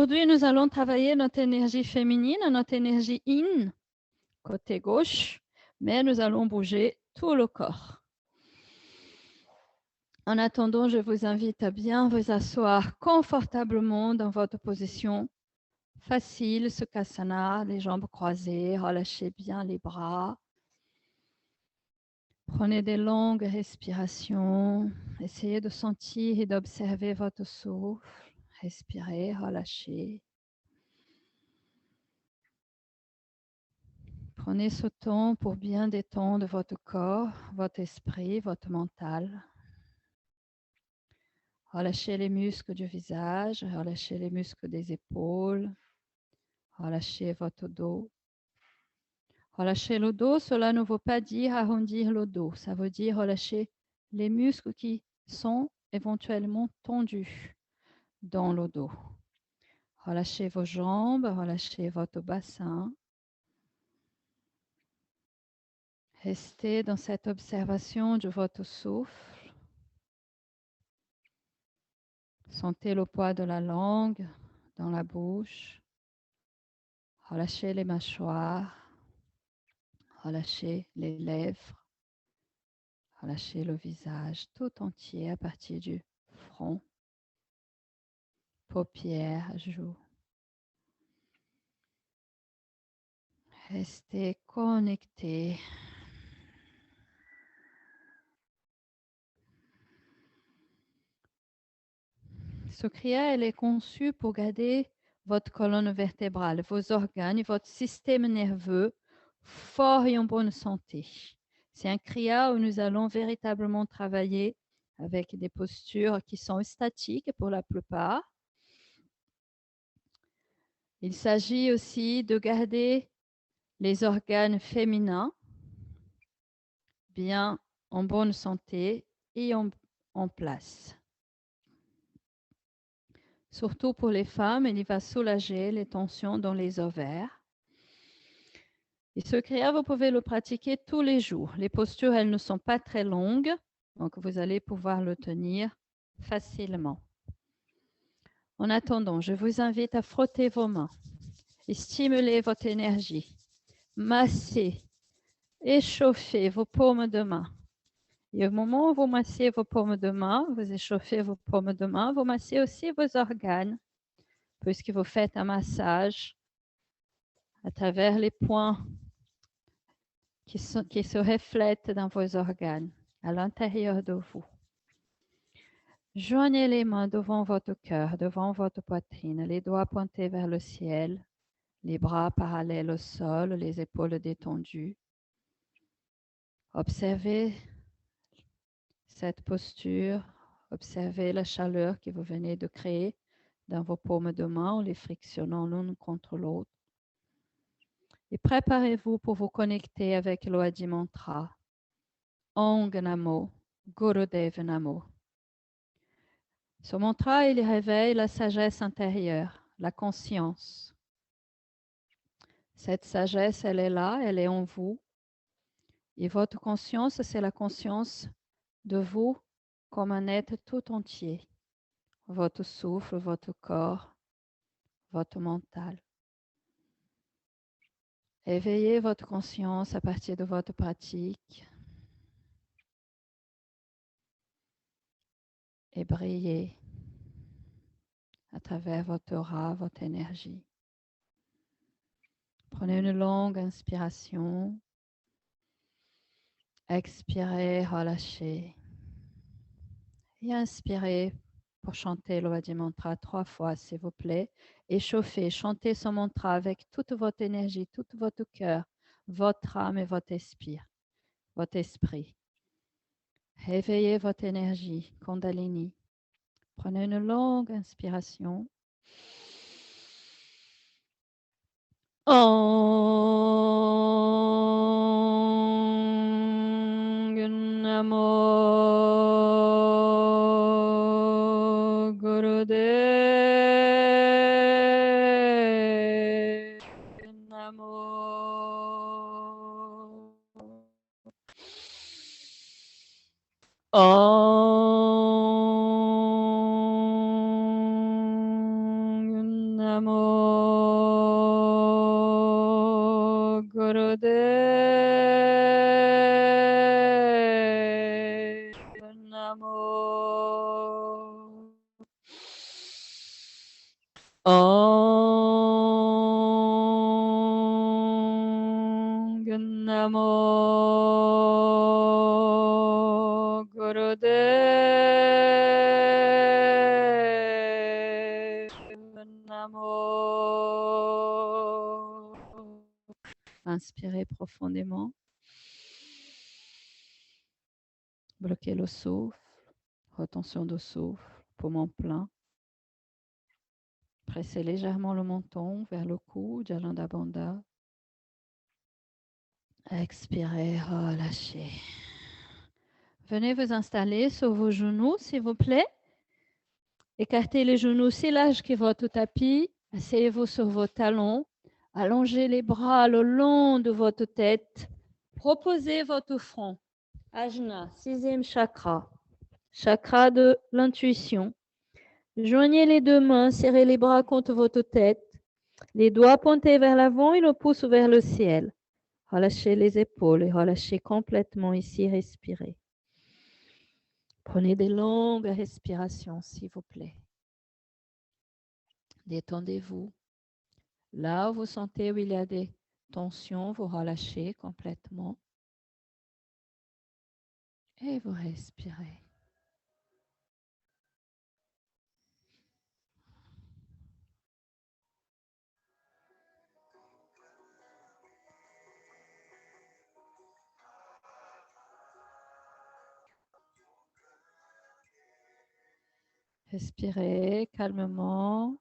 Aujourd'hui, nous allons travailler notre énergie féminine, notre énergie yin, côté gauche, mais nous allons bouger tout le corps. En attendant, je vous invite à bien vous asseoir confortablement dans votre position facile, Sukhasana, les jambes croisées, relâchez bien les bras. Prenez des longues respirations, essayez de sentir et d'observer votre souffle. Respirez, relâchez. Prenez ce temps pour bien détendre votre corps, votre esprit, votre mental. Relâchez les muscles du visage, relâchez les muscles des épaules, relâchez votre dos. Relâcher le dos, cela ne veut pas dire arrondir le dos, ça veut dire relâcher les muscles qui sont éventuellement tendus dans le dos. Relâchez vos jambes, relâchez votre bassin. Restez dans cette observation de votre souffle. Sentez le poids de la langue dans la bouche. Relâchez les mâchoires. Relâchez les lèvres. Relâchez le visage tout entier à partir du front, paupières, joues. Restez connectés. Ce kriya, elle est conçue pour garder votre colonne vertébrale, vos organes et votre système nerveux forts et en bonne santé. C'est un kriya où nous allons véritablement travailler avec des postures qui sont statiques pour la plupart. Il s'agit aussi de garder les organes féminins bien en bonne santé et en place. Surtout pour les femmes, il va soulager les tensions dans les ovaires. Et ce kriya, vous pouvez le pratiquer tous les jours. Les postures, elles ne sont pas très longues, donc vous allez pouvoir le tenir facilement. En attendant, je vous invite à frotter vos mains et stimuler votre énergie. Massez, échauffez vos paumes de main. Et au moment où vous massez vos paumes de main, vous échauffez vos paumes de main, vous massez aussi vos organes, puisque vous faites un massage à travers les points qui se reflètent dans vos organes, à l'intérieur de vous. Joignez les mains devant votre cœur, devant votre poitrine, les doigts pointés vers le ciel, les bras parallèles au sol, les épaules détendues. Observez cette posture, observez la chaleur que vous venez de créer dans vos paumes de main en les frictionnant l'une contre l'autre. Et préparez-vous pour vous connecter avec l'Adi Mantra. Ong Namo, Gurudev Namo. Ce mantra, il réveille la sagesse intérieure, la conscience. Cette sagesse, elle est là, elle est en vous. Et votre conscience, c'est la conscience de vous comme un être tout entier. Votre souffle, votre corps, votre mental. Éveillez votre conscience à partir de votre pratique et brillez à travers votre aura, votre énergie. Prenez une longue inspiration. Expirez, relâchez. Et inspirez pour chanter le Adi Mantra 3 fois, s'il vous plaît. Échauffez, chantez ce mantra avec toute votre énergie, tout votre cœur, votre âme et votre esprit. Réveillez votre énergie, Kundalini. Prenez une longue inspiration. Om Namo Gurudev Namo. Om Namo Gurudev. Namo Om. Namo Gurudev. Namo. Inspirez profondément. Bloquez le souffle. Retention de souffle. Poumon plein. Pressez légèrement le menton vers le cou, Jalanda Bandha. Expirez, relâchez. Venez vous installer sur vos genoux, s'il vous plaît. Écartez les genoux aussi large que votre tapis. Asseyez-vous sur vos talons. Allongez les bras le long de votre tête. Proposez votre front. Ajna, 6e chakra. Chakra de l'intuition. Joignez les deux mains, serrez les bras contre votre tête. Les doigts pointés vers l'avant et le pouce vers le ciel. Relâchez les épaules et relâchez complètement ici, respirez. Prenez des longues respirations, s'il vous plaît. Détendez-vous. Là où vous sentez où il y a des tensions, vous relâchez complètement. Et vous respirez. Respirez calmement.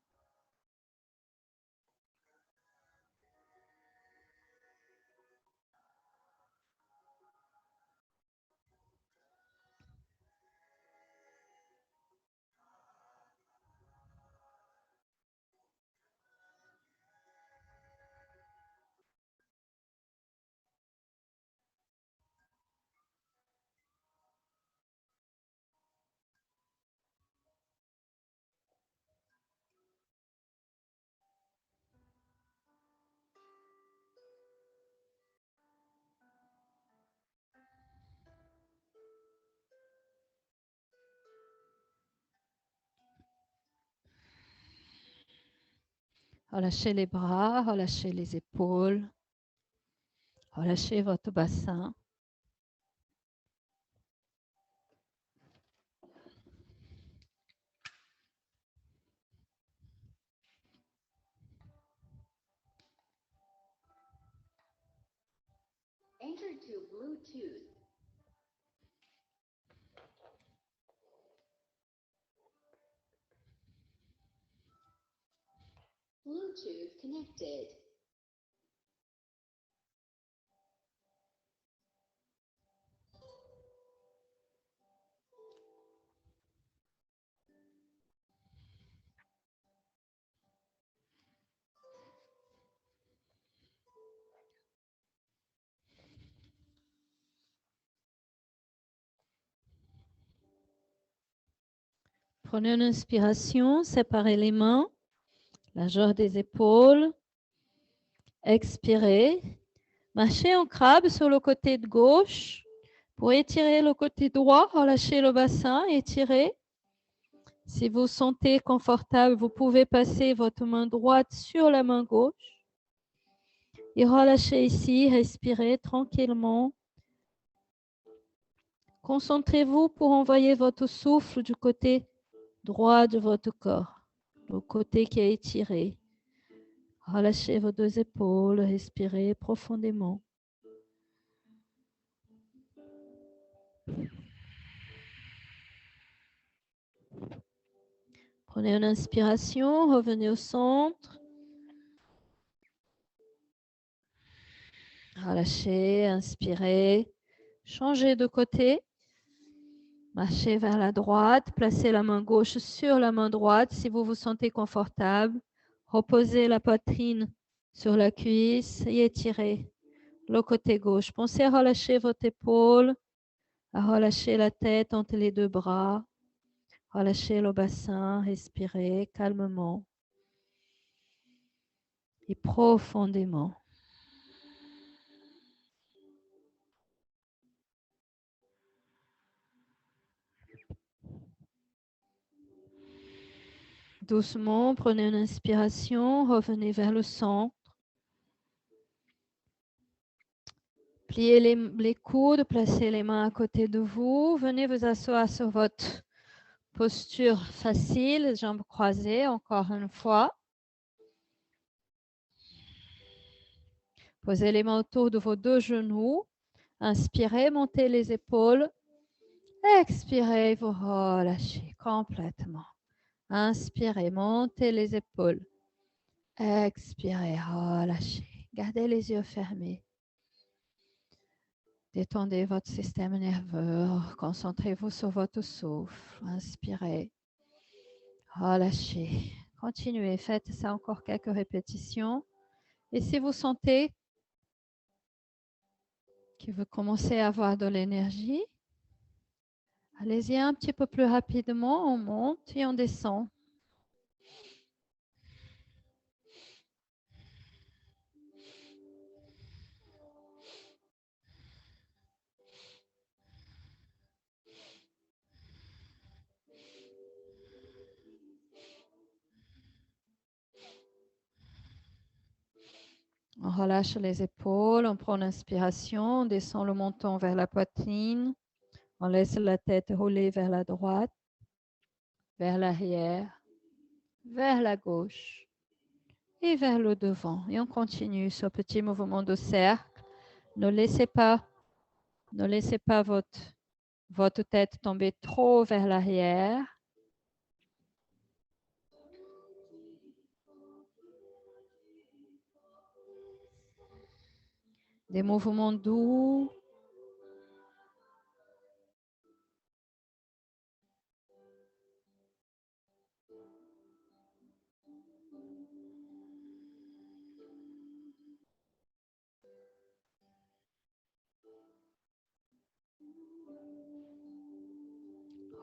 Relâchez les bras, relâchez les épaules. Relâchez votre bassin. Enter to Bluetooth. Bluetooth connected. Prenez une inspiration, séparez les mains, largeur des épaules. Expirez. Marchez en crabe sur le côté de gauche. Pour étirer le côté droit, relâchez le bassin, étirez. Si vous sentez confortable, vous pouvez passer votre main droite sur la main gauche. Et relâchez ici, respirez tranquillement. Concentrez-vous pour envoyer votre souffle du côté droit de votre corps, le côté qui est étiré. Relâchez vos deux épaules, respirez profondément. Prenez une inspiration, revenez au centre. Relâchez, inspirez. Changez de côté. Marchez vers la droite. Placez la main gauche sur la main droite si vous vous sentez confortable. Reposez la poitrine sur la cuisse et étirez le côté gauche. Pensez à relâcher votre épaule, à relâcher la tête entre les deux bras. Relâchez le bassin, respirez calmement. et profondément. Doucement, prenez une inspiration, revenez vers le centre. Pliez les coudes, placez les mains à côté de vous. Venez vous asseoir sur votre posture facile, jambes croisées, encore une fois. Posez les mains autour de vos deux genoux. Inspirez, montez les épaules. Expirez, vous relâchez complètement. Inspirez, montez les épaules. Expirez, relâchez. Gardez les yeux fermés. Détendez votre système nerveux. Concentrez-vous sur votre souffle. Inspirez. Relâchez. Continuez. Faites ça encore quelques répétitions. Et si vous sentez que vous commencez à avoir de l'énergie, allez-y un petit peu plus rapidement. On monte et on descend. On relâche les épaules, on prend l'inspiration, on descend le menton vers la poitrine, on laisse la tête rouler vers la droite, vers l'arrière, vers la gauche et vers le devant. Et on continue ce petit mouvement de cercle. Ne laissez pas votre tête tomber trop vers l'arrière. Des mouvements doux.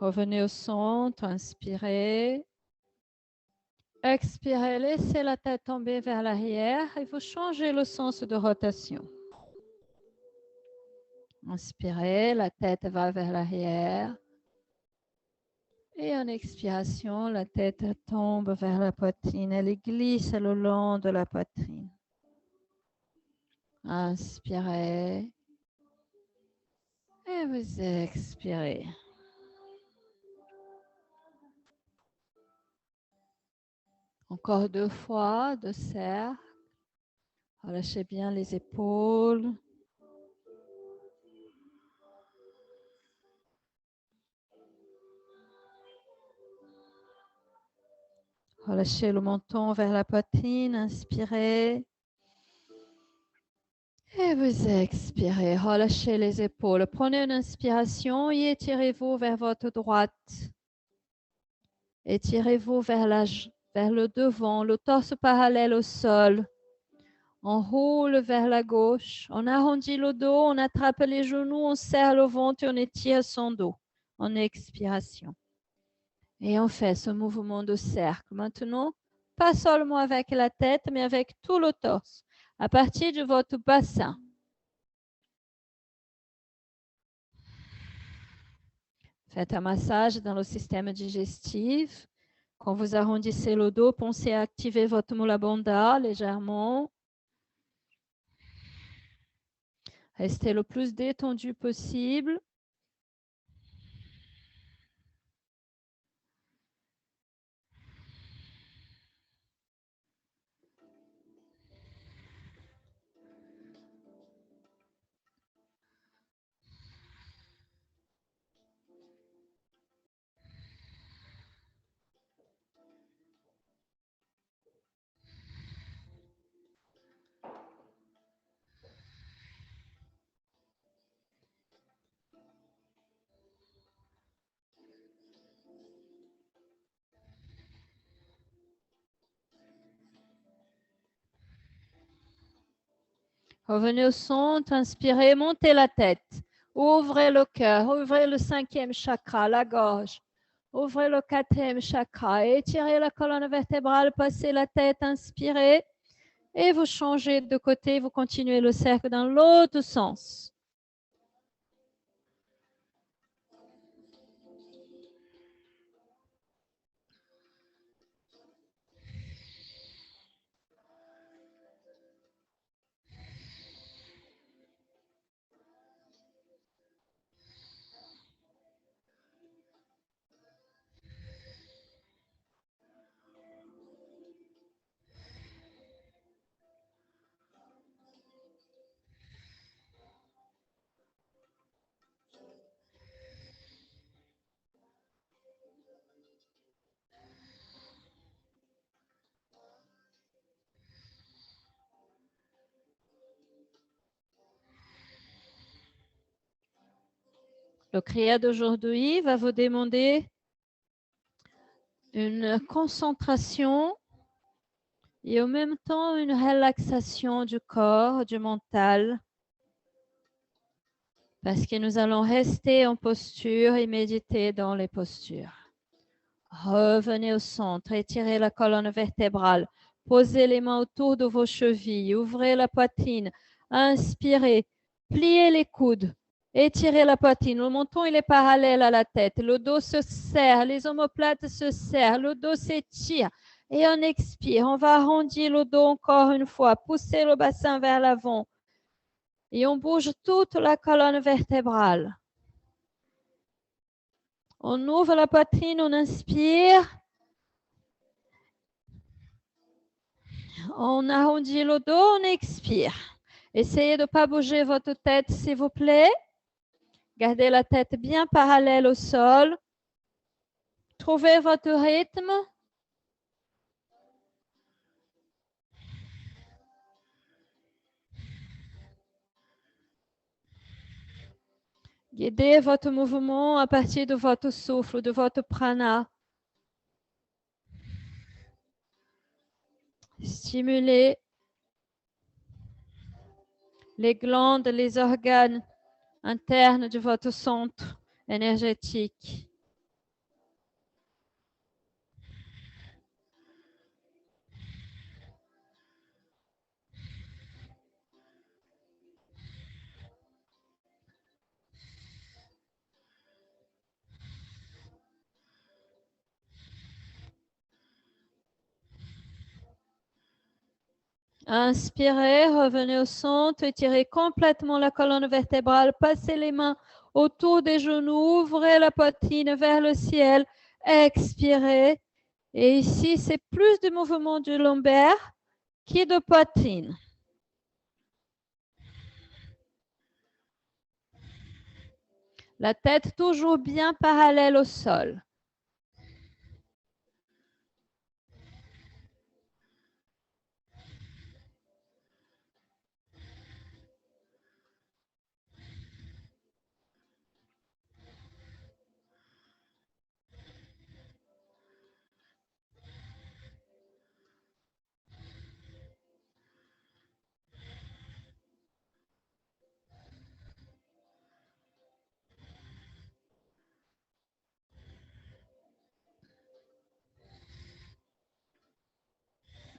Revenez au centre, inspirez. Expirez, laissez la tête tomber vers l'arrière et vous changez le sens de rotation. Inspirez, la tête va vers l'arrière. Et en expiration, la tête tombe vers la poitrine. Elle glisse le long de la poitrine. Inspirez. Et vous expirez. Encore 2 fois, 2 cercles. Relâchez bien les épaules. Relâchez le menton vers la poitrine. Inspirez. Et vous expirez. Relâchez les épaules. Prenez une inspiration et étirez-vous vers votre droite. Étirez-vous vers le devant, le torse parallèle au sol. On roule vers la gauche. On arrondit le dos, on attrape les genoux, on serre le ventre et on étire son dos en expiration. Et on fait ce mouvement de cercle. Maintenant, pas seulement avec la tête, mais avec tout le torse, à partir de votre bassin. Faites un massage dans le système digestif. Quand vous arrondissez le dos, pensez à activer votre Mula Bandha légèrement. Restez le plus détendu possible. Revenez au centre, inspirez, montez la tête. Ouvrez le cœur, ouvrez le 5e chakra, la gorge. Ouvrez le 4e chakra, étirez la colonne vertébrale, passez la tête, inspirez. Et vous changez de côté, vous continuez le cercle dans l'autre sens. Le Kriya d'aujourd'hui va vous demander une concentration et en même temps une relaxation du corps, du mental, parce que nous allons rester en posture et méditer dans les postures. Revenez au centre, étirez la colonne vertébrale, posez les mains autour de vos chevilles, ouvrez la poitrine, inspirez, pliez les coudes, étirez la poitrine. Le menton il est parallèle à la tête, le dos se serre, les omoplates se serrent, le dos s'étire. Et on expire, on va arrondir le dos encore une fois, pousser le bassin vers l'avant. Et on bouge toute la colonne vertébrale. On ouvre la poitrine, on inspire. On arrondit le dos, on expire. Essayez de ne pas bouger votre tête, s'il vous plaît. Gardez la tête bien parallèle au sol. Trouvez votre rythme. Guidez votre mouvement à partir de votre souffle, de votre prana. Stimulez les glandes, les organes internes de votre centre énergétique. Inspirez, revenez au centre, étirez complètement la colonne vertébrale, passez les mains autour des genoux, ouvrez la poitrine vers le ciel, expirez. Et ici, c'est plus de mouvement du lombaire que de poitrine. La tête toujours bien parallèle au sol.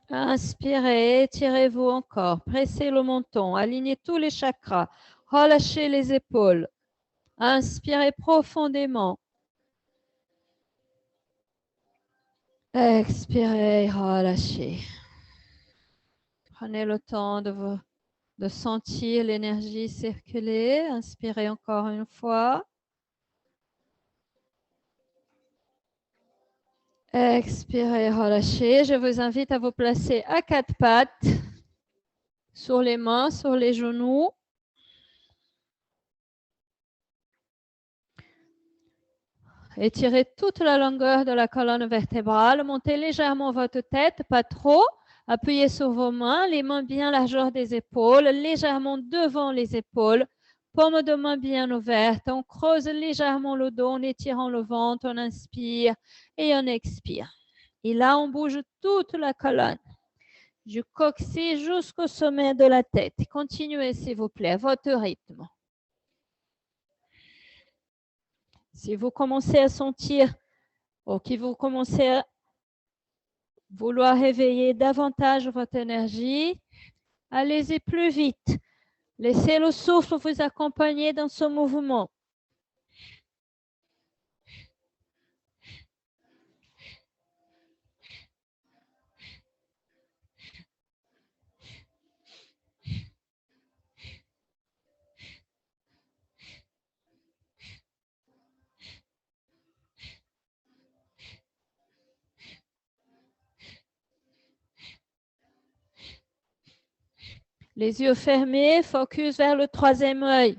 Inspirez, étirez-vous encore. Pressez le menton, alignez tous les chakras. Relâchez les épaules. Inspirez profondément. Expirez, relâchez. Prenez le temps de sentir l'énergie circuler. Inspirez encore une fois. Expirez, relâchez. Je vous invite à vous placer à quatre pattes, sur les mains, sur les genoux. Étirez toute la longueur de la colonne vertébrale. Montez légèrement votre tête, pas trop. Appuyez sur vos mains, les mains bien largeur des épaules, légèrement devant les épaules. Paume de main bien ouverte. On creuse légèrement le dos en étirant le ventre. On inspire et on expire. Et là, on bouge toute la colonne, du coccyx jusqu'au sommet de la tête. Continuez, s'il vous plaît, à votre rythme. Si vous commencez à sentir ou que vous commencez à vouloir réveiller davantage votre énergie, Allez-y plus vite. Laissez le souffle vous accompagner dans ce mouvement. Les yeux fermés, focus vers le troisième œil.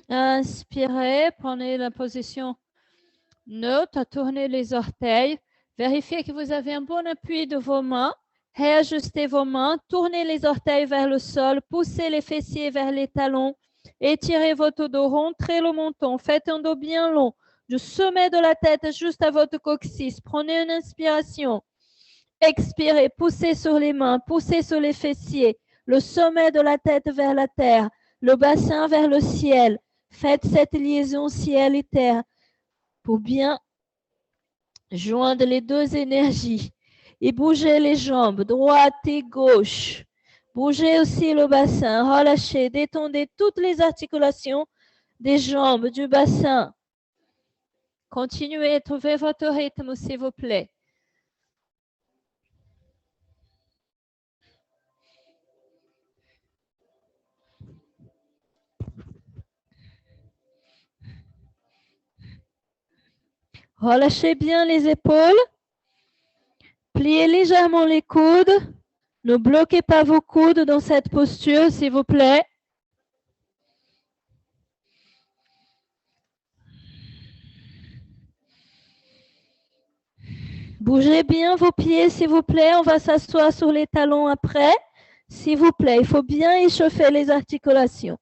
Inspirez, prenez la position neutre, tournez les orteils. Vérifiez que vous avez un bon appui de vos mains. Réajustez vos mains, tournez les orteils vers le sol, poussez les fessiers vers les talons, étirez votre dos, rentrez le menton, faites un dos bien long, du sommet de la tête juste à votre coccyx. Prenez une inspiration. Expirez, poussez sur les mains, poussez sur les fessiers, le sommet de la tête vers la terre, le bassin vers le ciel. Faites cette liaison ciel et terre pour bien joindre les deux énergies. Et bougez les jambes, droite et gauche. Bougez aussi le bassin, relâchez, détendez toutes les articulations des jambes, du bassin. Continuez, trouvez votre rythme, s'il vous plaît. Relâchez bien les épaules. Pliez légèrement les coudes. Ne bloquez pas vos coudes dans cette posture, s'il vous plaît. Bougez bien vos pieds, s'il vous plaît. On va s'asseoir sur les talons après. S'il vous plaît, il faut bien échauffer les articulations.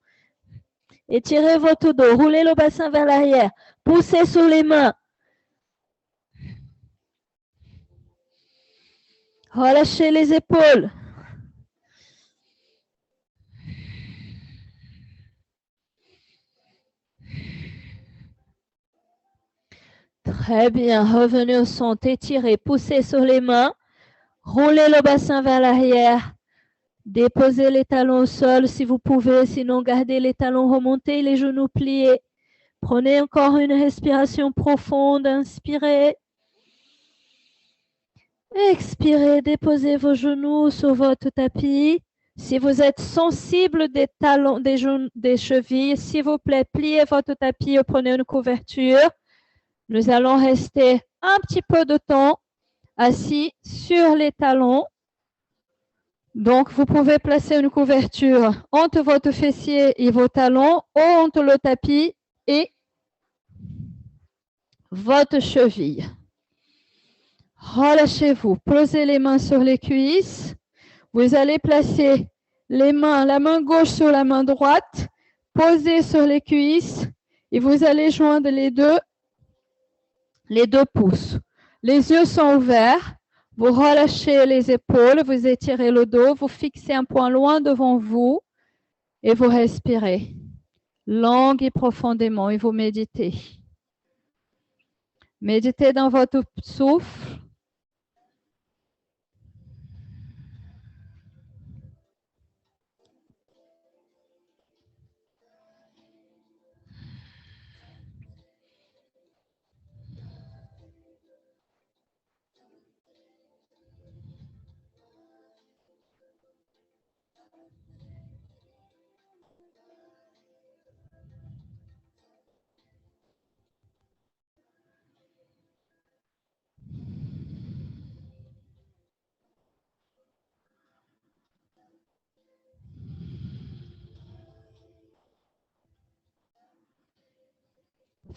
Étirez votre dos. Roulez le bassin vers l'arrière. Poussez sur les mains. Relâchez les épaules. Très bien. Revenez au centre. Étirez. Poussez sur les mains. Roulez le bassin vers l'arrière. Déposez les talons au sol si vous pouvez. Sinon, gardez les talons remontés, les genoux pliés. Prenez encore une respiration profonde. Inspirez. Expirez. Déposez vos genoux sur votre tapis. Si vous êtes sensible des talons, des chevilles, s'il vous plaît, pliez votre tapis ou prenez une couverture. Nous allons rester un petit peu de temps assis sur les talons. Donc, vous pouvez placer une couverture entre votre fessier et vos talons ou entre le tapis et votre cheville. Relâchez-vous. Posez les mains sur les cuisses. Vous allez placer les mains, la main gauche sur la main droite, posez sur les cuisses et vous allez joindre les deux pouces. Les yeux sont ouverts. Vous relâchez les épaules, vous étirez le dos, vous fixez un point loin devant vous et vous respirez longue et profondément et vous méditez. Méditez dans votre souffle.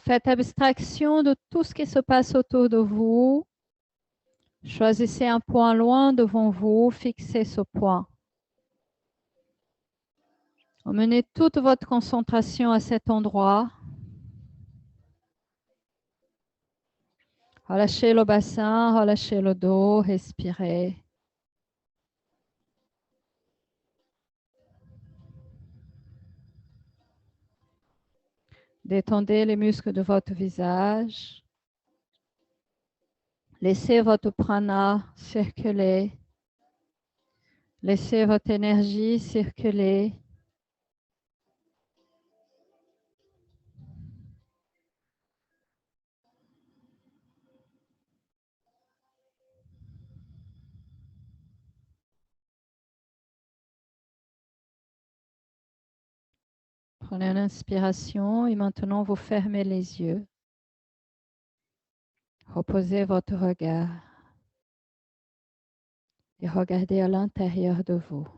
Faites abstraction de tout ce qui se passe autour de vous. Choisissez un point loin devant vous, fixez ce point. Emmenez toute votre concentration à cet endroit. Relâchez le bassin, relâchez le dos, respirez. Détendez les muscles de votre visage. Laissez votre prana circuler. Laissez votre énergie circuler. Prenez une inspiration et maintenant vous fermez les yeux. Reposez votre regard et regardez à l'intérieur de vous.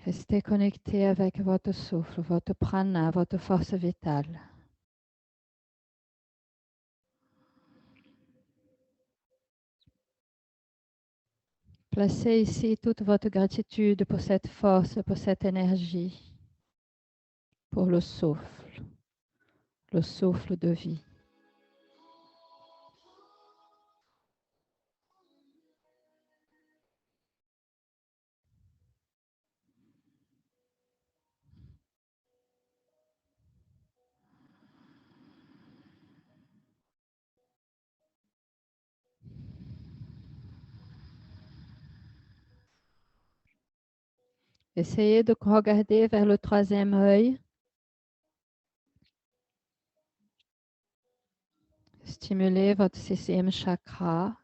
Restez connecté avec votre souffle, votre prana, votre force vitale. Placez ici toute votre gratitude pour cette force, pour cette énergie, pour le souffle de vie. Essayez de regarder vers le troisième œil. Stimulez votre sixième chakra.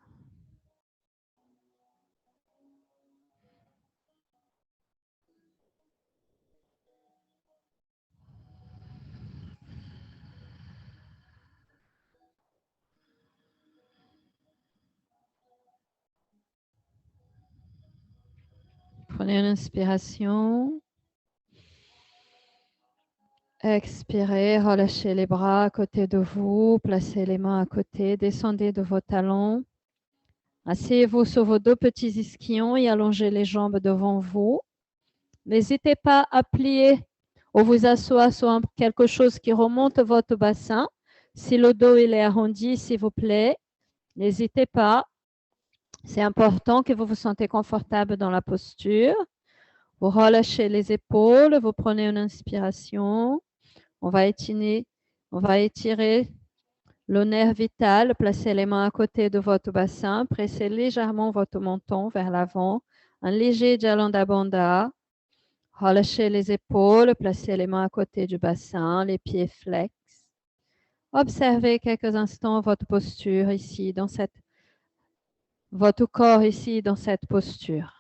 Prenez une inspiration. Expirez, relâchez les bras à côté de vous, placez les mains à côté, descendez de vos talons. Asseyez-vous sur vos deux petits ischions et allongez les jambes devant vous. N'hésitez pas à plier ou vous asseoir sur quelque chose qui remonte votre bassin. Si le dos il est arrondi, s'il vous plaît, n'hésitez pas. C'est important que vous vous sentez confortable dans la posture. Vous relâchez les épaules, vous prenez une inspiration. On va étirer le nerf vital. Placez les mains à côté de votre bassin. Pressez légèrement votre menton vers l'avant. Un léger Jalanda Bandha. Relâchez les épaules. Placez les mains à côté du bassin. Les pieds flex. Observez quelques instants votre posture ici, votre corps ici dans cette posture.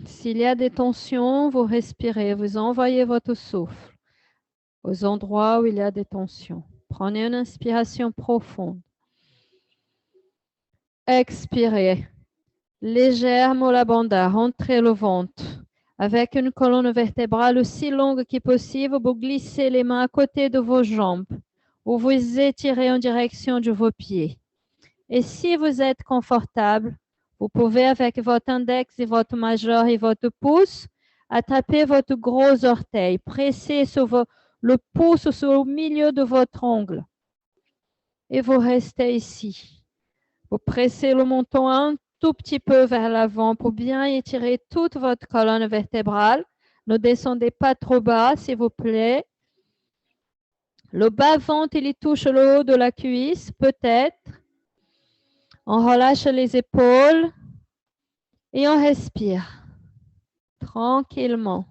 S'il y a des tensions, vous respirez, vous envoyez votre souffle aux endroits où il y a des tensions. Prenez une inspiration profonde. Expirez. Légère Mula Bandha, rentrez le ventre. Avec une colonne vertébrale aussi longue que possible, vous glissez les mains à côté de vos jambes ou vous étirez en direction de vos pieds. Et si vous êtes confortable, vous pouvez avec votre index et votre majeur et votre pouce attraper votre gros orteil, presser sur le pouce sur le milieu de votre ongle. Et vous restez ici. Vous pressez le menton un tout petit peu vers l'avant pour bien étirer toute votre colonne vertébrale. Ne descendez pas trop bas, s'il vous plaît. Le bas-ventre, il touche le haut de la cuisse, peut-être. On relâche les épaules et on respire tranquillement.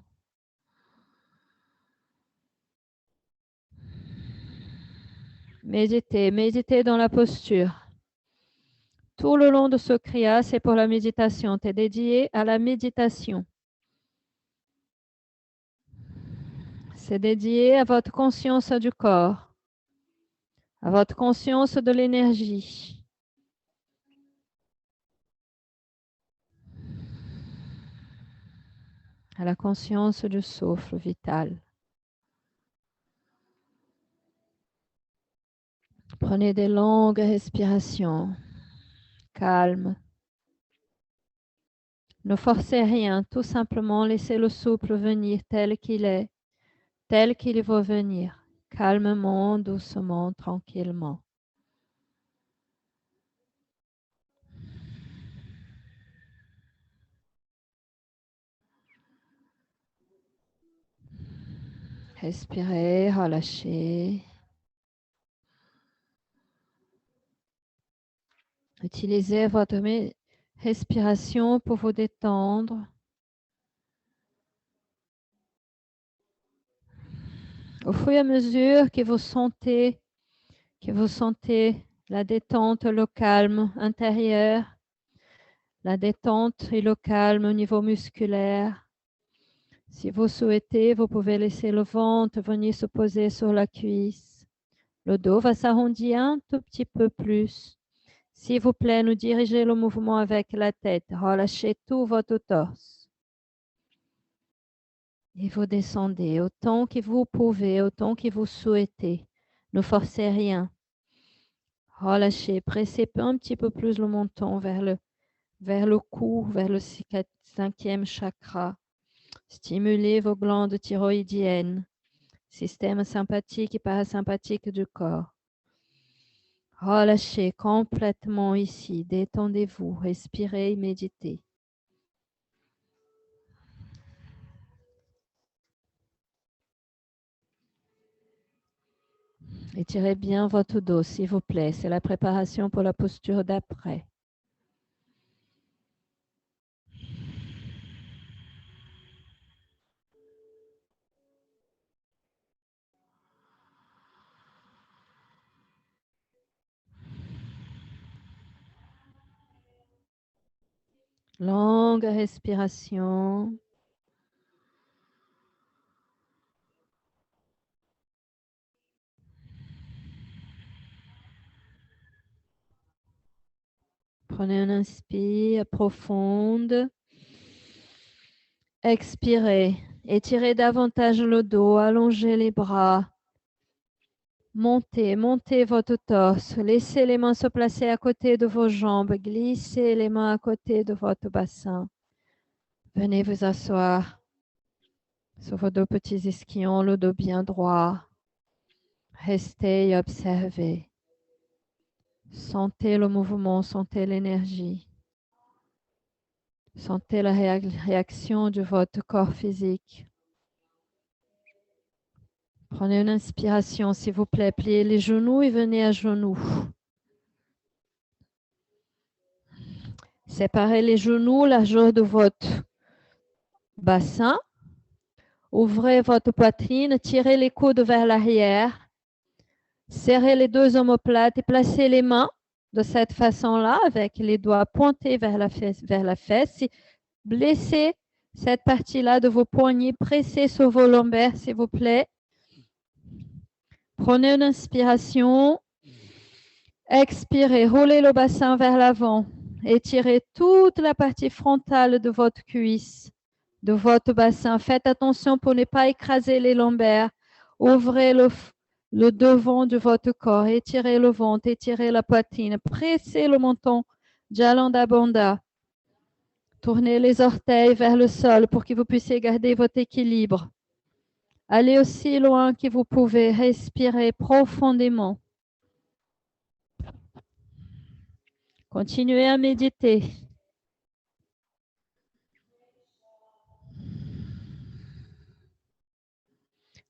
Méditez dans la posture. Tout le long de ce kriya, c'est pour la méditation. Tu es dédié à la méditation. C'est dédié à votre conscience du corps, à votre conscience de l'énergie. À la conscience du souffle vital. Prenez des longues respirations, calmes. Ne forcez rien, tout simplement laissez le souffle venir tel qu'il est. tel qu'il va venir, calmement, doucement, tranquillement. Respirez, relâchez. Utilisez votre respiration pour vous détendre. Au fur et à mesure que vous sentez la détente, le calme intérieur, la détente et le calme au niveau musculaire. Si vous souhaitez, vous pouvez laisser le ventre venir se poser sur la cuisse. Le dos va s'arrondir un tout petit peu plus. S'il vous plaît, nous dirigez le mouvement avec la tête. Relâchez tout votre torse. Et vous descendez autant que vous pouvez, autant que vous souhaitez. Ne forcez rien. Relâchez, pressez un petit peu plus le menton vers le cou, vers le cinquième chakra. Stimulez vos glandes thyroïdiennes, système sympathique et parasympathique du corps. Relâchez complètement ici, détendez-vous, respirez et méditez. Étirez bien votre dos, s'il vous plaît. C'est la préparation pour la posture d'après. Longue respiration. Prenez un inspire profonde. Expirez. Étirez davantage le dos, allongez les bras. Montez votre torse. Laissez les mains se placer à côté de vos jambes. Glissez les mains à côté de votre bassin. Venez vous asseoir sur vos deux petits ischions, le dos bien droit. Restez et observez. Sentez le mouvement, sentez l'énergie. Sentez la réaction de votre corps physique. Prenez une inspiration, s'il vous plaît. Pliez les genoux et venez à genoux. Séparez les genoux, largeur de votre bassin. Ouvrez votre poitrine, tirez les coudes vers l'arrière. Serrez les deux omoplates et placez les mains de cette façon-là, avec les doigts pointés vers la fesse. Blessez cette partie-là de vos poignets, pressez sur vos lombaires, s'il vous plaît. Prenez une inspiration. Expirez, roulez le bassin vers l'avant. Étirez toute la partie frontale de votre cuisse, de votre bassin. Faites attention pour ne pas écraser les lombaires. Ouvrez le devant de votre corps. Étirez le ventre, étirez la poitrine. Pressez le menton, Jalanda Bandha. Tournez les orteils vers le sol pour que vous puissiez garder votre équilibre. Allez aussi loin que vous pouvez. Respirez profondément. Continuez à méditer.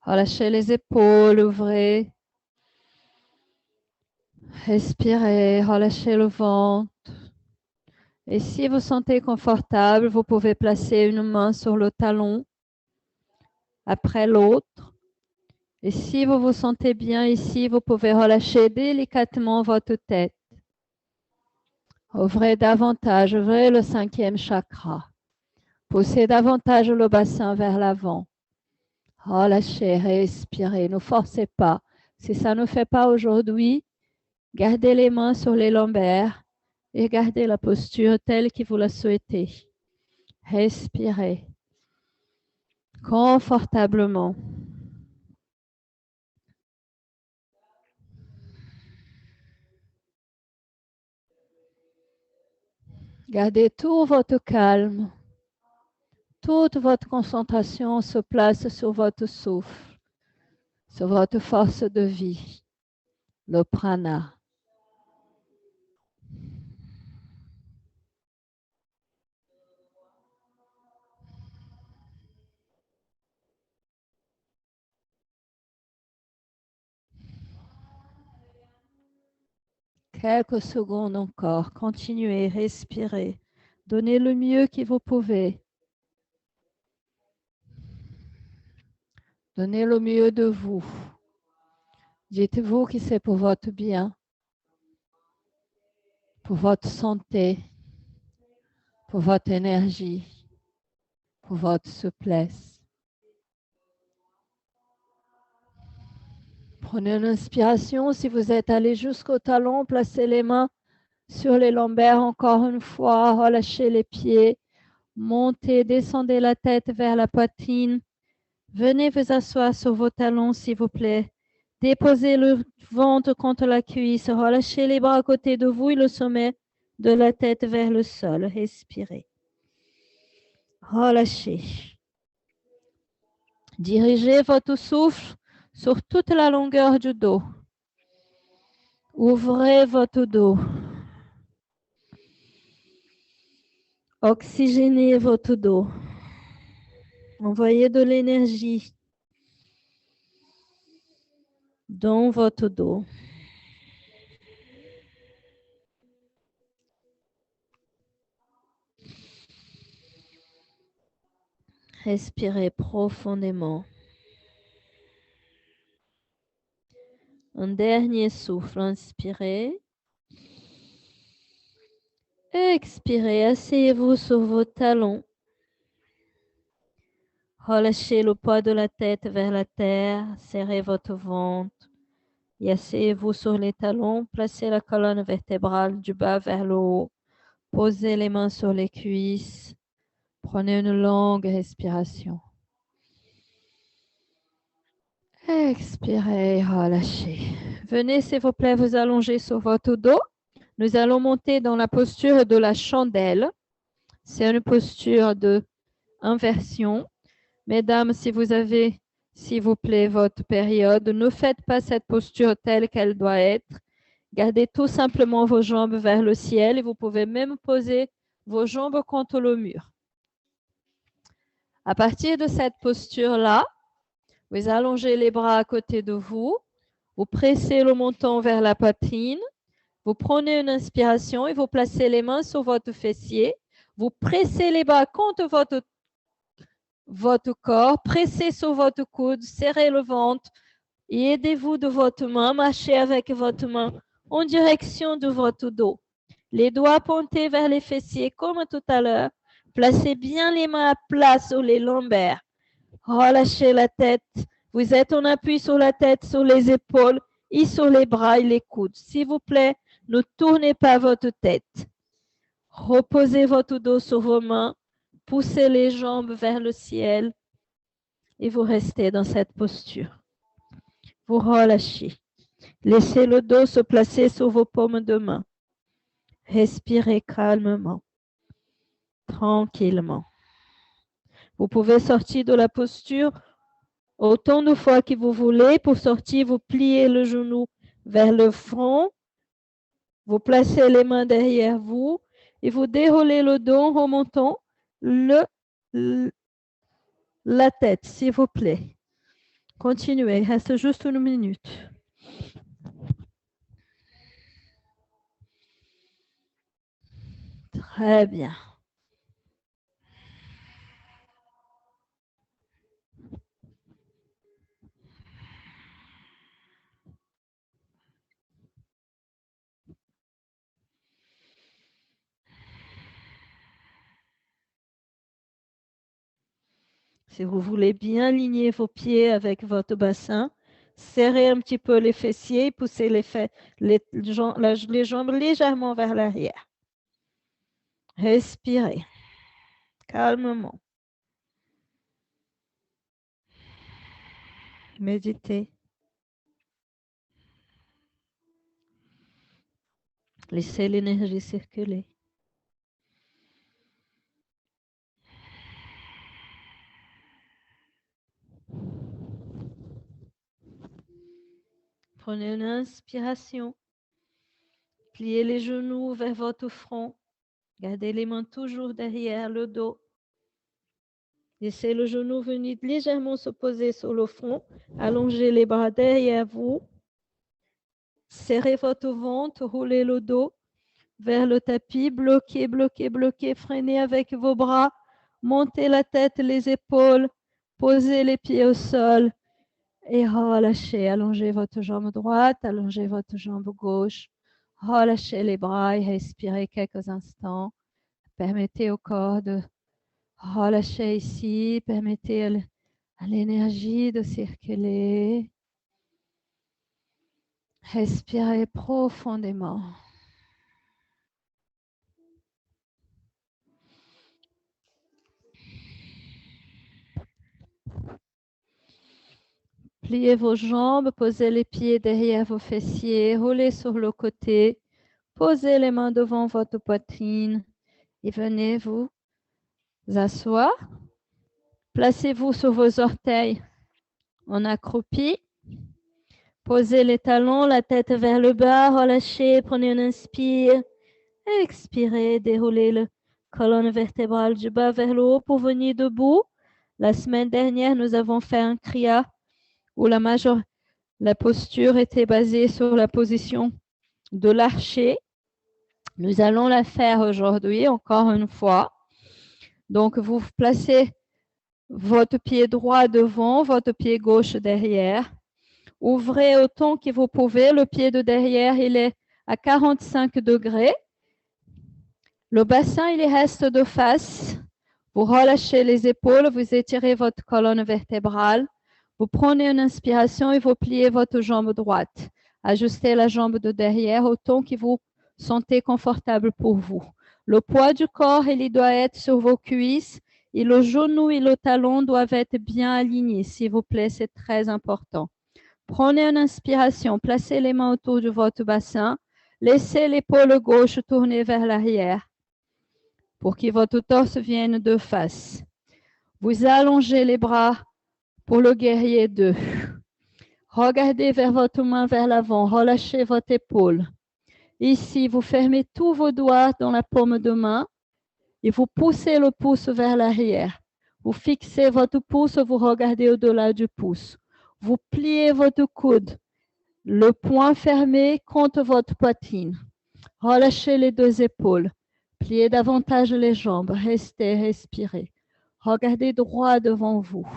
Relâchez les épaules, ouvrez. Respirez, relâchez le ventre. Et si vous sentez confortable, vous pouvez placer une main sur le talon après l'autre. Et si vous vous sentez bien ici, vous pouvez relâcher délicatement votre tête. Ouvrez davantage, ouvrez le cinquième chakra. Poussez davantage le bassin vers l'avant. Relâchez, respirez, ne forcez pas. Si ça ne fait pas aujourd'hui, gardez les mains sur les lombaires et gardez la posture telle que vous la souhaitez. Respirez confortablement. Gardez tout votre calme. Toute votre concentration se place sur votre souffle. sur votre force de vie, le prana. Quelques secondes encore. Continuez, respirez. Donnez le mieux que vous pouvez. Donnez le mieux de vous. Dites-vous que c'est pour votre bien, pour votre santé, pour votre énergie, pour votre souplesse. Prenez une inspiration. Si vous êtes allé jusqu'au talon, placez les mains sur les lombaires encore une fois. Relâchez les pieds. Montez, descendez la tête vers la poitrine. Venez vous asseoir sur vos talons, s'il vous plaît. Déposez le ventre contre la cuisse. Relâchez les bras à côté de vous et le sommet de la tête vers le sol. Respirez. Relâchez. Dirigez votre souffle sur toute la longueur du dos. Ouvrez votre dos. Oxygénez votre dos. Envoyez de l'énergie dans votre dos. Respirez profondément. Un dernier souffle. Inspirez. Expirez. Asseyez-vous sur vos talons. Relâchez le poids de la tête vers la terre. Serrez votre ventre. Et asseyez-vous sur les talons. Placez la colonne vertébrale du bas vers le haut. Posez les mains sur les cuisses. Prenez une longue respiration. Expirez, relâchez. Venez, s'il vous plaît, vous allonger sur votre dos. Nous allons monter dans la posture de la chandelle. C'est une posture de inversion. Mesdames, si vous avez, s'il vous plaît, votre période, ne faites pas cette posture telle qu'elle doit être. Gardez tout simplement vos jambes vers le ciel et vous pouvez même poser vos jambes contre le mur. À partir de cette posture-là, vous allongez les bras à côté de vous, vous pressez le menton vers la poitrine, vous prenez une inspiration et vous placez les mains sur votre fessier, vous pressez les bras contre votre corps, pressez sur votre coude, serrez le ventre et aidez-vous de votre main, marchez avec votre main en direction de votre dos. Les doigts pointés vers les fessiers comme tout à l'heure. Placez bien les mains à plat sur les lombaires. Relâchez la tête. Vous êtes en appui sur la tête, sur les épaules et sur les bras et les coudes. S'il vous plaît, ne tournez pas votre tête. Reposez votre dos sur vos mains. Poussez les jambes vers le ciel et vous restez dans cette posture. Vous relâchez. Laissez le dos se placer sur vos paumes de main. Respirez calmement, tranquillement. Vous pouvez sortir de la posture autant de fois que vous voulez. Pour sortir, vous pliez le genou vers le front. Vous placez les mains derrière vous et vous déroulez le dos en remontant la tête, s'il vous plaît. Continuez, il reste juste une minute. Très bien. Si vous voulez bien aligner vos pieds avec votre bassin, serrez un petit peu les fessiers, poussez les jambes légèrement vers l'arrière. Respirez calmement. Méditez. Laissez l'énergie circuler. Prenez une inspiration. Pliez les genoux vers votre front. Gardez les mains toujours derrière le dos. Laissez le genou venir légèrement se poser sur le front. Allongez les bras derrière vous. Serrez votre ventre, roulez le dos vers le tapis. Bloquez, bloquez, bloquez. Freinez avec vos bras. Montez la tête, les épaules. Posez les pieds au sol. Et relâchez. Allongez votre jambe droite. Allongez votre jambe gauche. Relâchez les bras et respirez quelques instants. Permettez au corps de relâcher ici. Permettez à l'énergie de circuler. Respirez profondément. Pliez vos jambes, posez les pieds derrière vos fessiers, roulez sur le côté, posez les mains devant votre poitrine et venez vous asseoir. Placez-vous sur vos orteils en accroupi. Posez les talons, la tête vers le bas, relâchez, prenez un inspire. Expirez, déroulez la colonne vertébrale du bas vers le haut pour venir debout. La semaine dernière, nous avons fait un kriya où la posture était basée sur la position de l'archer. Nous allons la faire aujourd'hui encore une fois. Donc, vous placez votre pied droit devant, votre pied gauche derrière. Ouvrez autant que vous pouvez. Le pied de derrière, il est à 45 degrés. Le bassin, il reste de face. Vous relâchez les épaules, vous étirez votre colonne vertébrale. Vous prenez une inspiration et vous pliez votre jambe droite. Ajustez la jambe de derrière autant que vous sentez confortable pour vous. Le poids du corps, il doit être sur vos cuisses et le genou et le talon doivent être bien alignés. S'il vous plaît, c'est très important. Prenez une inspiration, placez les mains autour de votre bassin. Laissez l'épaule gauche tourner vers l'arrière pour que votre torse vienne de face. Vous allongez les bras pour le guerrier 2. Regardez vers votre main vers l'avant, relâchez votre épaule. Ici, vous fermez tous vos doigts dans la paume de main et vous poussez le pouce vers l'arrière. Vous fixez votre pouce, vous regardez au-delà du pouce. Vous pliez votre coude, le poing fermé contre votre poitrine. Relâchez les deux épaules. Pliez davantage les jambes. Restez, respirez. Regardez droit devant vous.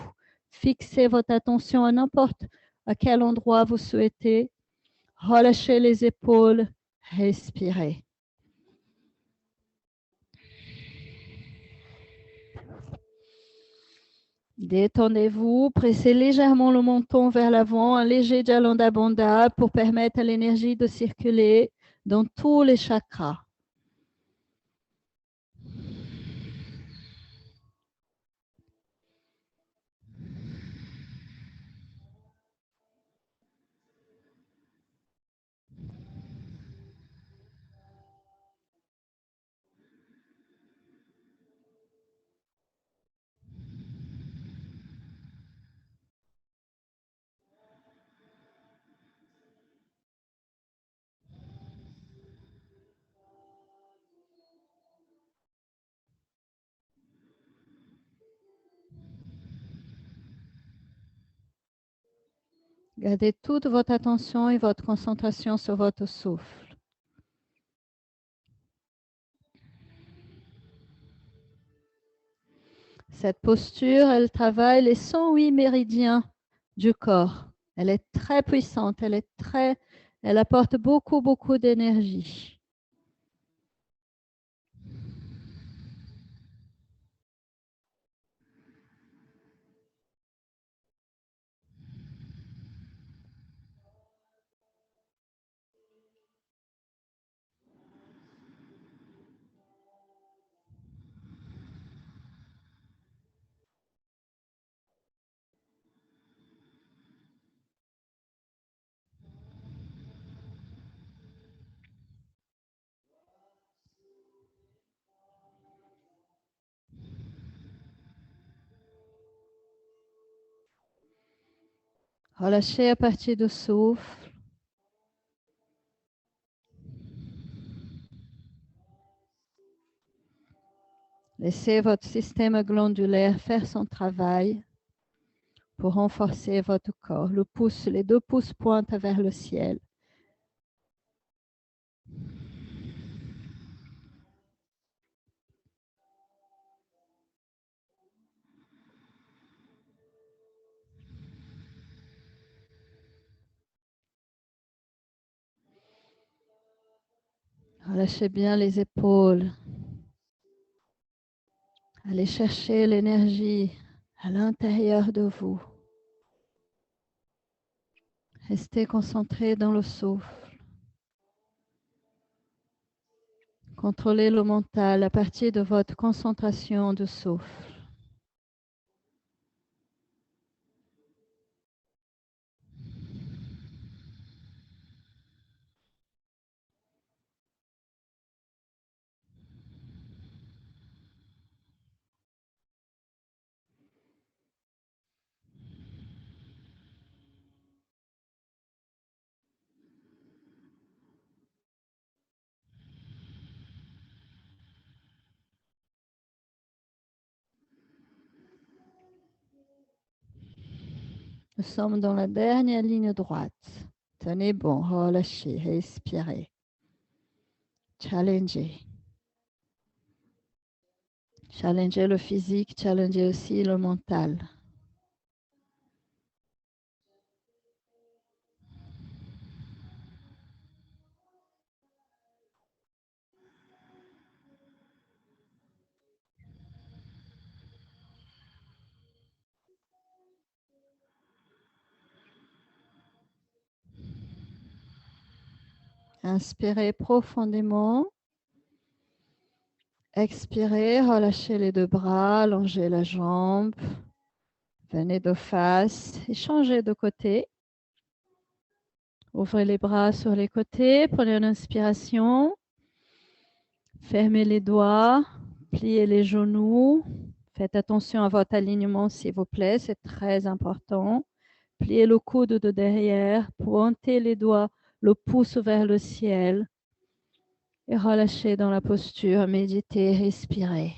Fixez votre attention à n'importe à quel endroit vous souhaitez. Relâchez les épaules. Respirez. Détendez-vous, pressez légèrement le menton vers l'avant, un léger Jalanda Bandha pour permettre à l'énergie de circuler dans tous les chakras. Gardez toute votre attention et votre concentration sur votre souffle. Cette posture, elle travaille les 108 méridiens du corps. Elle est très puissante, elle apporte beaucoup, beaucoup d'énergie. Relâchez à partir du souffle. Laissez votre système glandulaire faire son travail pour renforcer votre corps. Les 2 pouces pointent vers le ciel. Relâchez bien les épaules. Allez chercher l'énergie à l'intérieur de vous. Restez concentré dans le souffle. Contrôlez le mental à partir de votre concentration de souffle. Nous sommes dans la dernière ligne droite. Tenez bon, relâchez, respirez. Challengez. Challengez le physique, challengez aussi le mental. Inspirez profondément. Expirez, relâchez les 2 bras, allongez la jambe. Venez de face et changez de côté. Ouvrez les bras sur les côtés, prenez une inspiration. Fermez les doigts, pliez les genoux. Faites attention à votre alignement, s'il vous plaît, c'est très important. Pliez le coude de derrière, pointez les doigts, le pouce vers le ciel et relâchez dans la posture, méditez, respirez.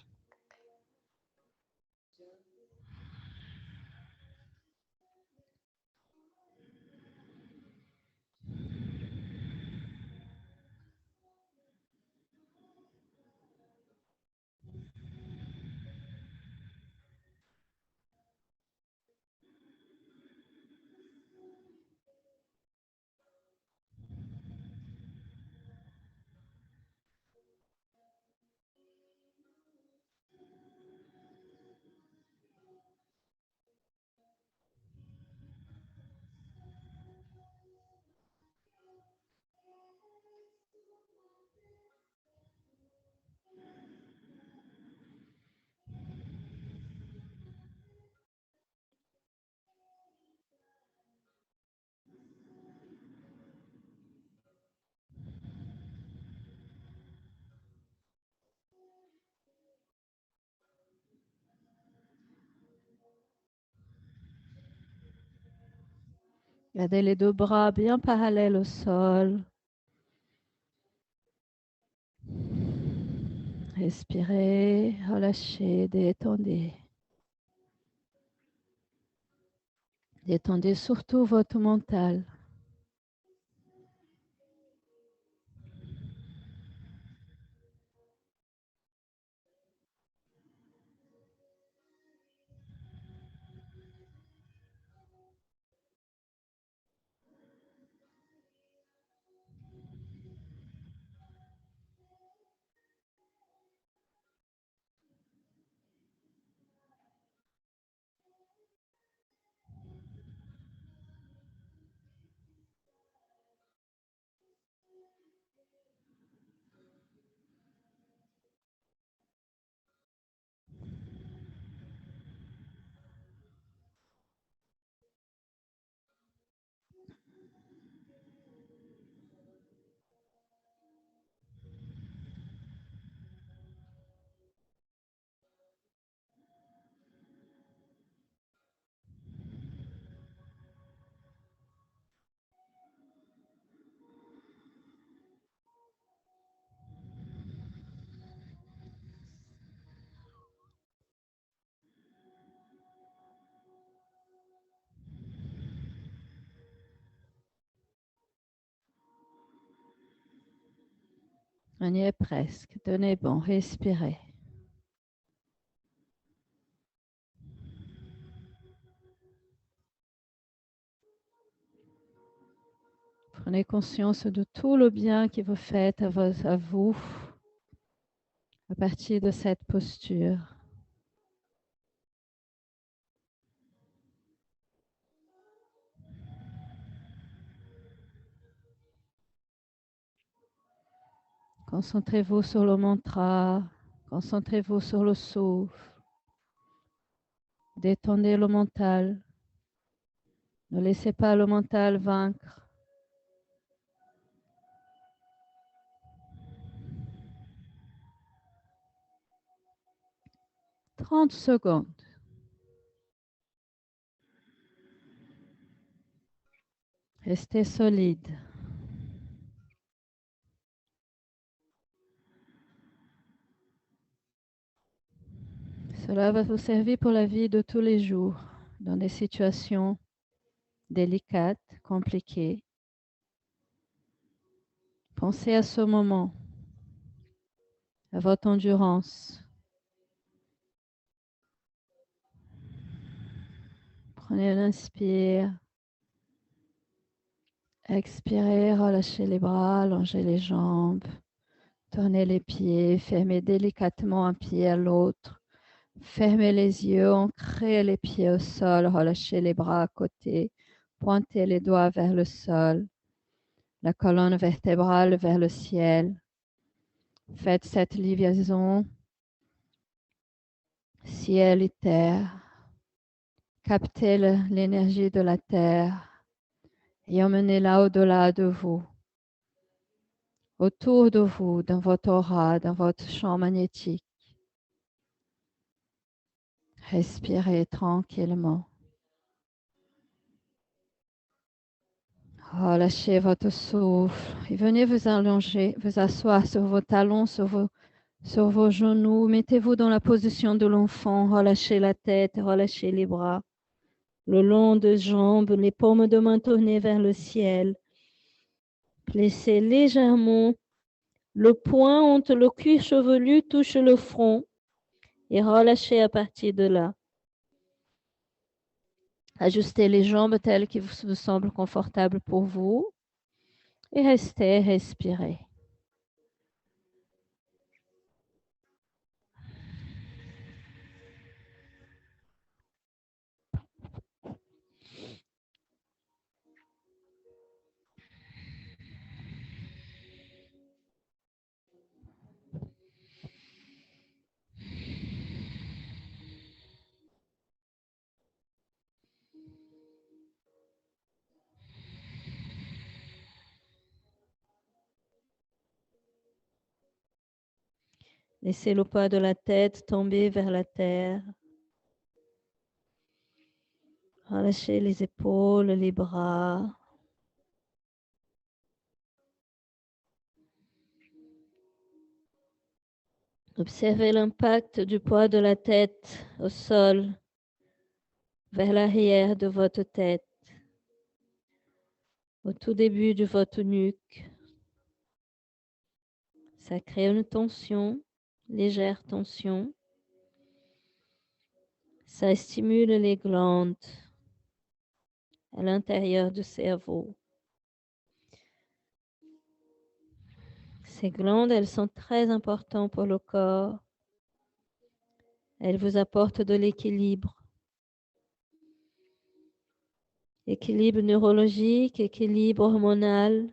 Gardez les 2 bras bien parallèles au sol. Respirez, relâchez, détendez. Détendez surtout votre mental. On y est presque. Tenez bon, respirez. Prenez conscience de tout le bien que vous faites à vous à partir de cette posture. Concentrez-vous sur le mantra, concentrez-vous sur le souffle. Détendez le mental. Ne laissez pas le mental vaincre. 30 secondes. Restez solide. Cela va vous servir pour la vie de tous les jours, dans des situations délicates, compliquées. Pensez à ce moment, à votre endurance. Prenez l'inspire. Expirez, relâchez les bras, allongez les jambes. Tournez les pieds, fermez délicatement un pied à l'autre. Fermez les yeux, ancrez les pieds au sol, relâchez les bras à côté. Pointez les doigts vers le sol, la colonne vertébrale vers le ciel. Faites cette liaison ciel et terre. Captez l'énergie de la terre et emmenez-la au-delà de vous, autour de vous, dans votre aura, dans votre champ magnétique. Respirez tranquillement. Relâchez votre souffle et venez vous allonger, vous asseoir sur vos talons, sur vos genoux. Mettez-vous dans la position de l'enfant. Relâchez la tête, relâchez les bras. Le long des jambes, les paumes de main tournées vers le ciel. Placez légèrement le poing entre le cuir chevelu, touche le front et relâchez à partir de là. Ajustez les jambes telles qu'elles vous semblent confortables pour vous et restez, respirez. Laissez le poids de la tête tomber vers la terre. Relâchez les épaules, les bras. Observez l'impact du poids de la tête au sol, vers l'arrière de votre tête, au tout début de votre nuque. Ça crée une tension, légère tension. Ça stimule les glandes à l'intérieur du cerveau. Ces glandes, elles sont très importantes pour le corps. Elles vous apportent de l'équilibre. Équilibre neurologique, équilibre hormonal.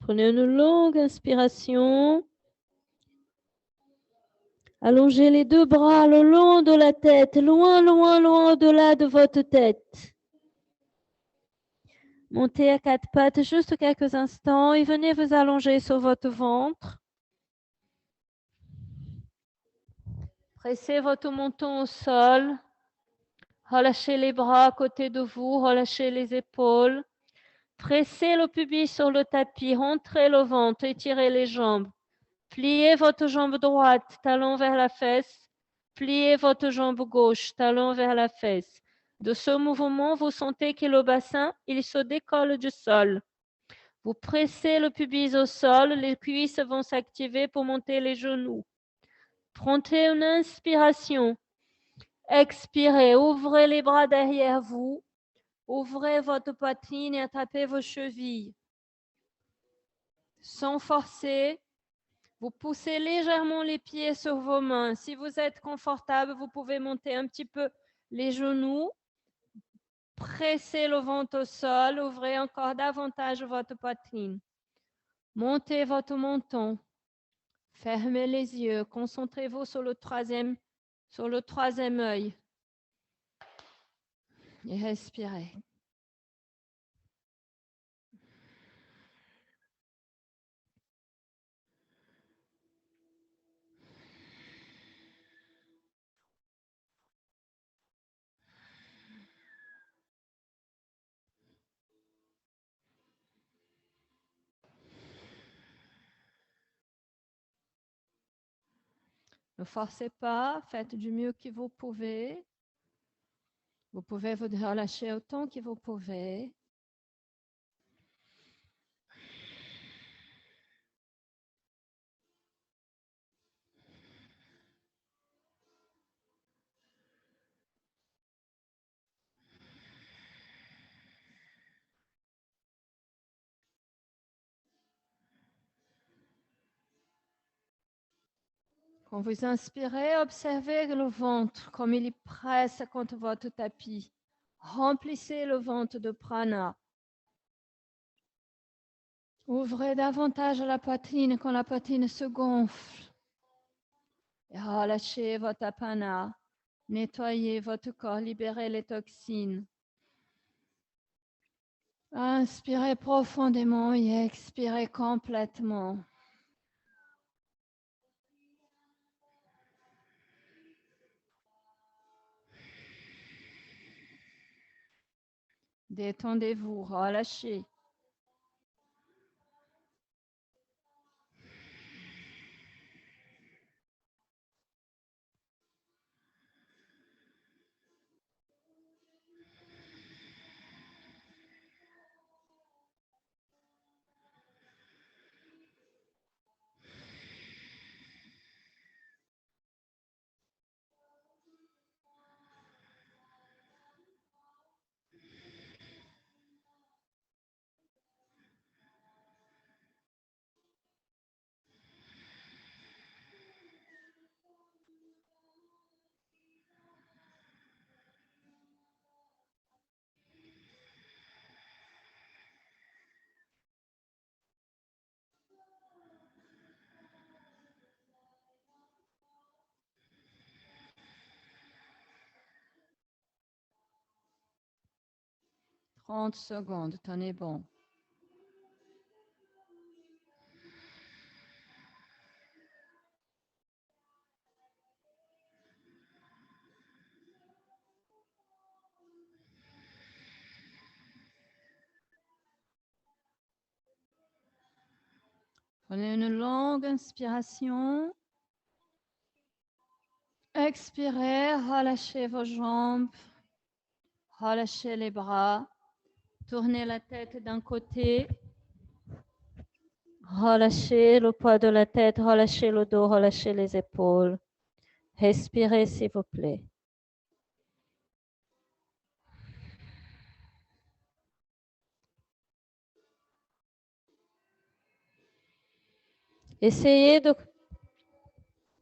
Prenez une longue inspiration. Allongez les deux bras le long de la tête, loin, loin, loin au-delà de votre tête. Montez à quatre pattes juste quelques instants et venez vous allonger sur votre ventre. Pressez votre menton au sol. Relâchez les bras à côté de vous, relâchez les épaules. Pressez le pubis sur le tapis, rentrez le ventre, étirez les jambes. Pliez votre jambe droite, talon vers la fesse. Pliez votre jambe gauche, talon vers la fesse. De ce mouvement, vous sentez que le bassin, il se décolle du sol. Vous pressez le pubis au sol, les cuisses vont s'activer pour monter les genoux. Prenez une inspiration. Expirez, ouvrez les bras derrière vous. Ouvrez votre poitrine et attrapez vos chevilles. Sans forcer, vous poussez légèrement les pieds sur vos mains. Si vous êtes confortable, vous pouvez monter un petit peu les genoux. Pressez le ventre au sol. Ouvrez encore davantage votre poitrine. Montez votre menton. Fermez les yeux. Concentrez-vous sur le troisième œil. Et respirez. Ne forcez pas, faites du mieux que vous pouvez. Vous pouvez vous relâcher autant que vous pouvez. Quand vous inspirez, observez le ventre comme il presse contre votre tapis. Remplissez le ventre de prana. Ouvrez davantage la poitrine quand la poitrine se gonfle. Et relâchez votre apana. Nettoyez votre corps, libérez les toxines. Inspirez profondément et expirez complètement. Détendez-vous, relâchez. « 30 secondes, tenez bon. Prenez une longue inspiration. Expirez, relâchez vos jambes, relâchez les bras, tournez la tête d'un côté, relâchez le poids de la tête, relâchez le dos, relâchez les épaules. Respirez s'il vous plaît. Essayez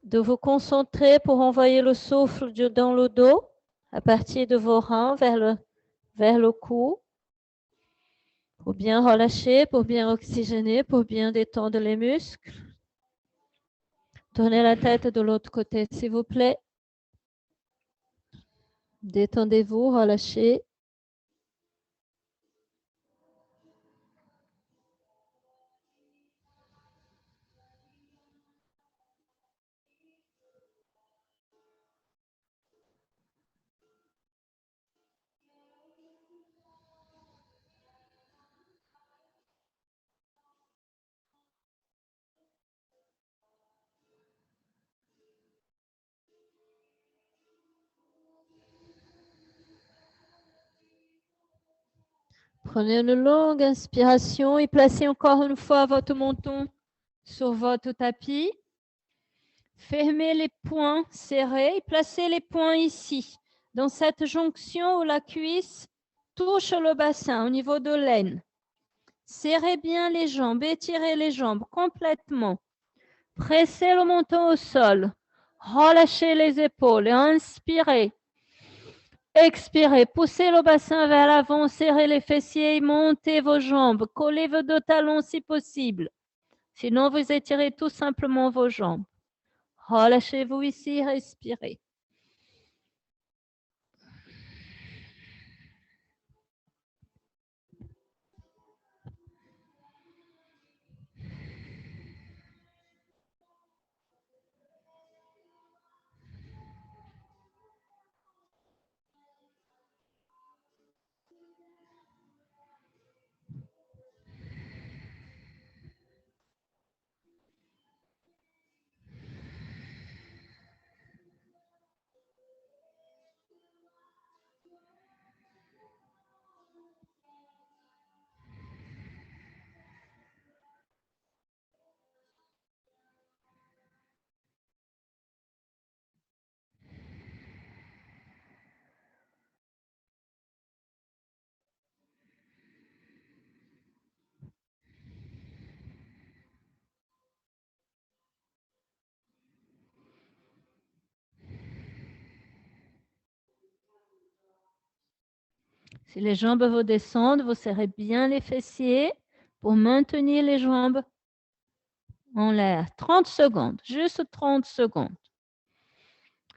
de vous concentrer pour envoyer le souffle dans le dos, à partir de vos reins vers le cou. Pour bien relâcher, pour bien oxygéner, pour bien détendre les muscles. Tournez la tête de l'autre côté, s'il vous plaît. Détendez-vous, relâchez. Prenez une longue inspiration et placez encore une fois votre menton sur votre tapis. Fermez les poings serrés et placez les poings ici, dans cette jonction où la cuisse touche le bassin au niveau de l'aine. Serrez bien les jambes, étirez les jambes complètement. Pressez le menton au sol. Relâchez les épaules et inspirez. Expirez, poussez le bassin vers l'avant, serrez les fessiers, montez vos jambes, collez vos deux talons si possible. Sinon, vous étirez tout simplement vos jambes. Relâchez-vous ici, respirez. Si les jambes vous descendent, vous serrez bien les fessiers pour maintenir les jambes en l'air. 30 secondes, juste 30 secondes.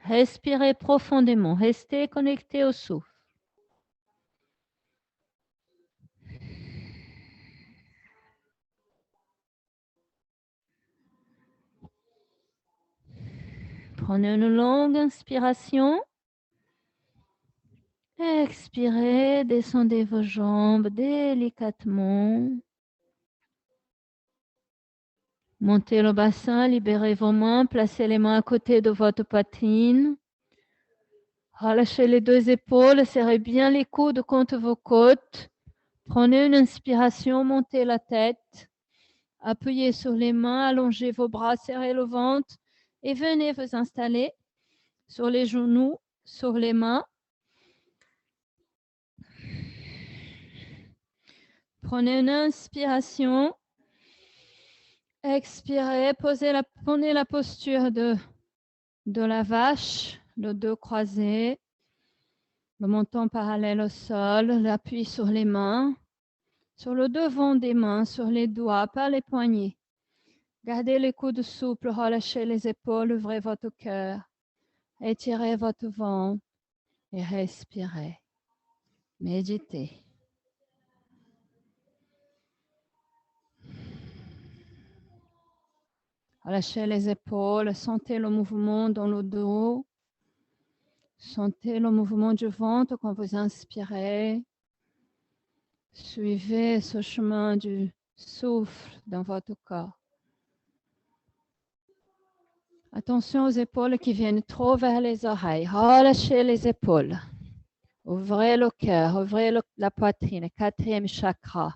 Respirez profondément, restez connecté au souffle. Prenez une longue inspiration. Expirez, descendez vos jambes délicatement. Montez le bassin, libérez vos mains, placez les mains à côté de votre poitrine. Relâchez les deux épaules, serrez bien les coudes contre vos côtes. Prenez une inspiration, montez la tête. Appuyez sur les mains, allongez vos bras, serrez le ventre et venez vous installer sur les genoux, sur les mains. Prenez une inspiration. Expirez, prenez la posture de la vache, le dos croisé, le menton parallèle au sol, l'appui sur les mains, sur le devant des mains, sur les doigts, pas les poignets. Gardez les coudes souples, relâchez les épaules, ouvrez votre cœur, étirez votre ventre et respirez. Méditez. Relâchez les épaules, sentez le mouvement dans le dos. Sentez le mouvement du ventre quand vous inspirez. Suivez ce chemin du souffle dans votre corps. Attention aux épaules qui viennent trop vers les oreilles. Relâchez les épaules. Ouvrez le cœur, ouvrez la poitrine, le quatrième chakra.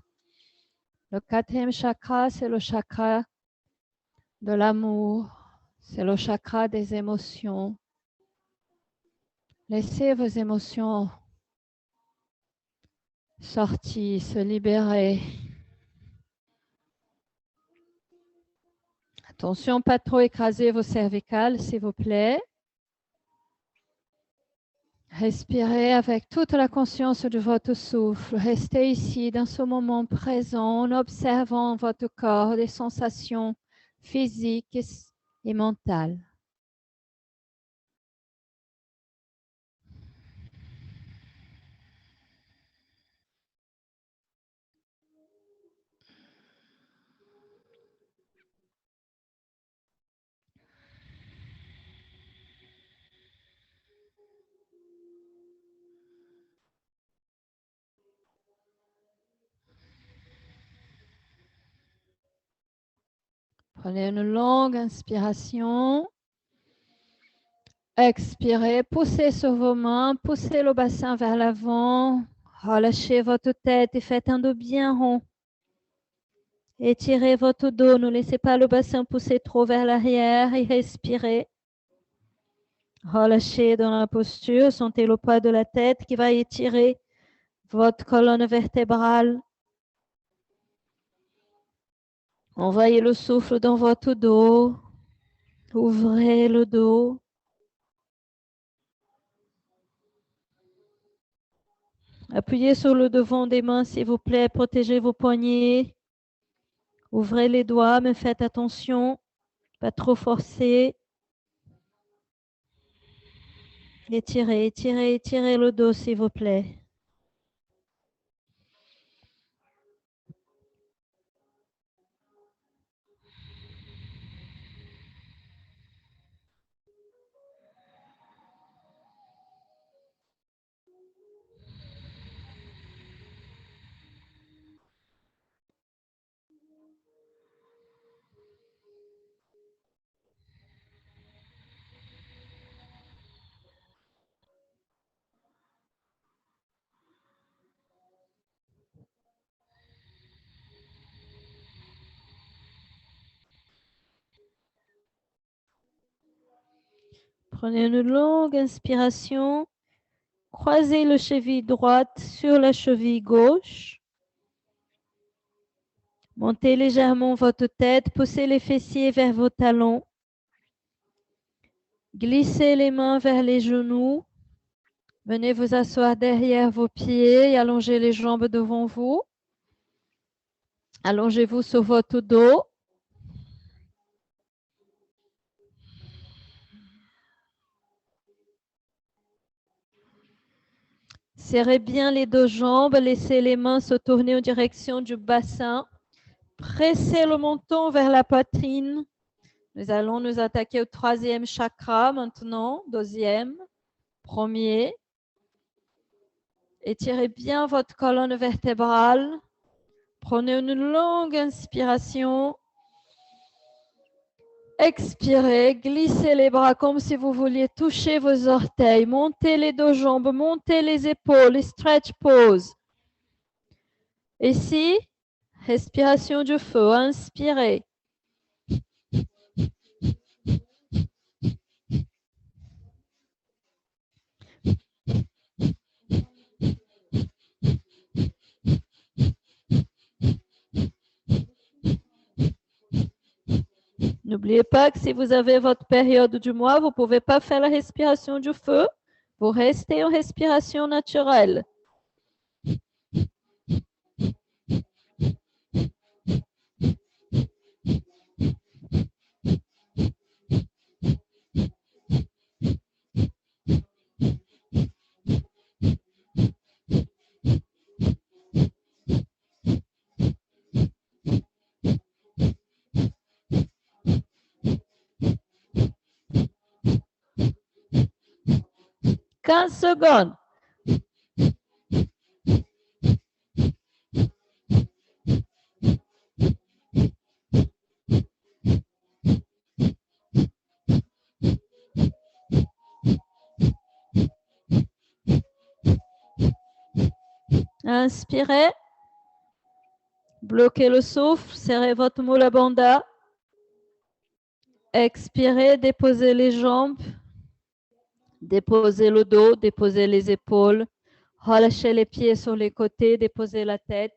Le quatrième chakra, c'est le chakra de l'amour. C'est le chakra des émotions. Laissez vos émotions sortir, se libérer. Attention, pas trop écraser vos cervicales, s'il vous plaît. Respirez avec toute la conscience de votre souffle. Restez ici dans ce moment présent en observant votre corps, les sensations physiques et mentales. Prenez une longue inspiration. Expirez, poussez sur vos mains, poussez le bassin vers l'avant. Relâchez votre tête et faites un dos bien rond. Étirez votre dos, ne laissez pas le bassin pousser trop vers l'arrière et respirez. Relâchez dans la posture, sentez le poids de la tête qui va étirer votre colonne vertébrale. Envoyez le souffle dans votre dos. Ouvrez le dos. Appuyez sur le devant des mains, s'il vous plaît. Protégez vos poignets. Ouvrez les doigts, mais faites attention. Pas trop forcer. Étirez, étirez, étirez le dos, s'il vous plaît. Prenez une longue inspiration. Croisez le cheville droite sur la cheville gauche. Montez légèrement votre tête. Poussez les fessiers vers vos talons. Glissez les mains vers les genoux. Venez vous asseoir derrière vos pieds et allongez les jambes devant vous. Allongez-vous sur votre dos. Serrez bien les deux jambes. Laissez les mains se tourner en direction du bassin. Pressez le menton vers la poitrine. Nous allons nous attaquer au troisième chakra maintenant. Deuxième, premier. Étirez bien votre colonne vertébrale. Prenez une longue inspiration. Expirez, glissez les bras comme si vous vouliez toucher vos orteils. Montez les deux jambes, montez les épaules, stretch pose. Ici, respiration du feu. Inspirez. N'oubliez pas que si vous avez votre période du mois, vous ne pouvez pas faire la respiration du feu. Vous restez en respiration naturelle. « 15 secondes. Inspirez. Bloquez le souffle. Serrez votre moula bandha. Expirez. Déposez les jambes. Déposez le dos. Déposez les épaules. Relâchez les pieds sur les côtés. Déposez la tête.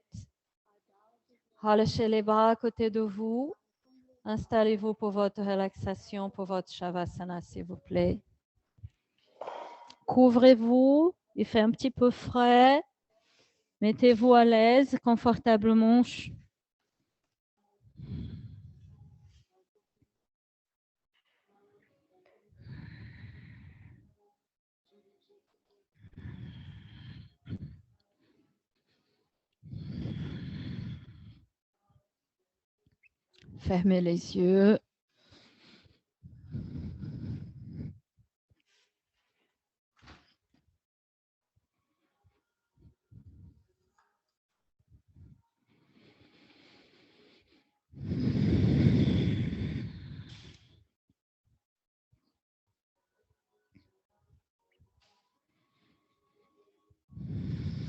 Relâchez les bras à côté de vous. Installez-vous pour votre relaxation, pour votre shavasana, s'il vous plaît. Couvrez-vous, il fait un petit peu frais. Mettez-vous à l'aise, confortablement. Fermez les yeux.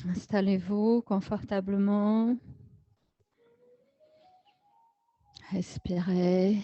Installez-vous confortablement. Respirez.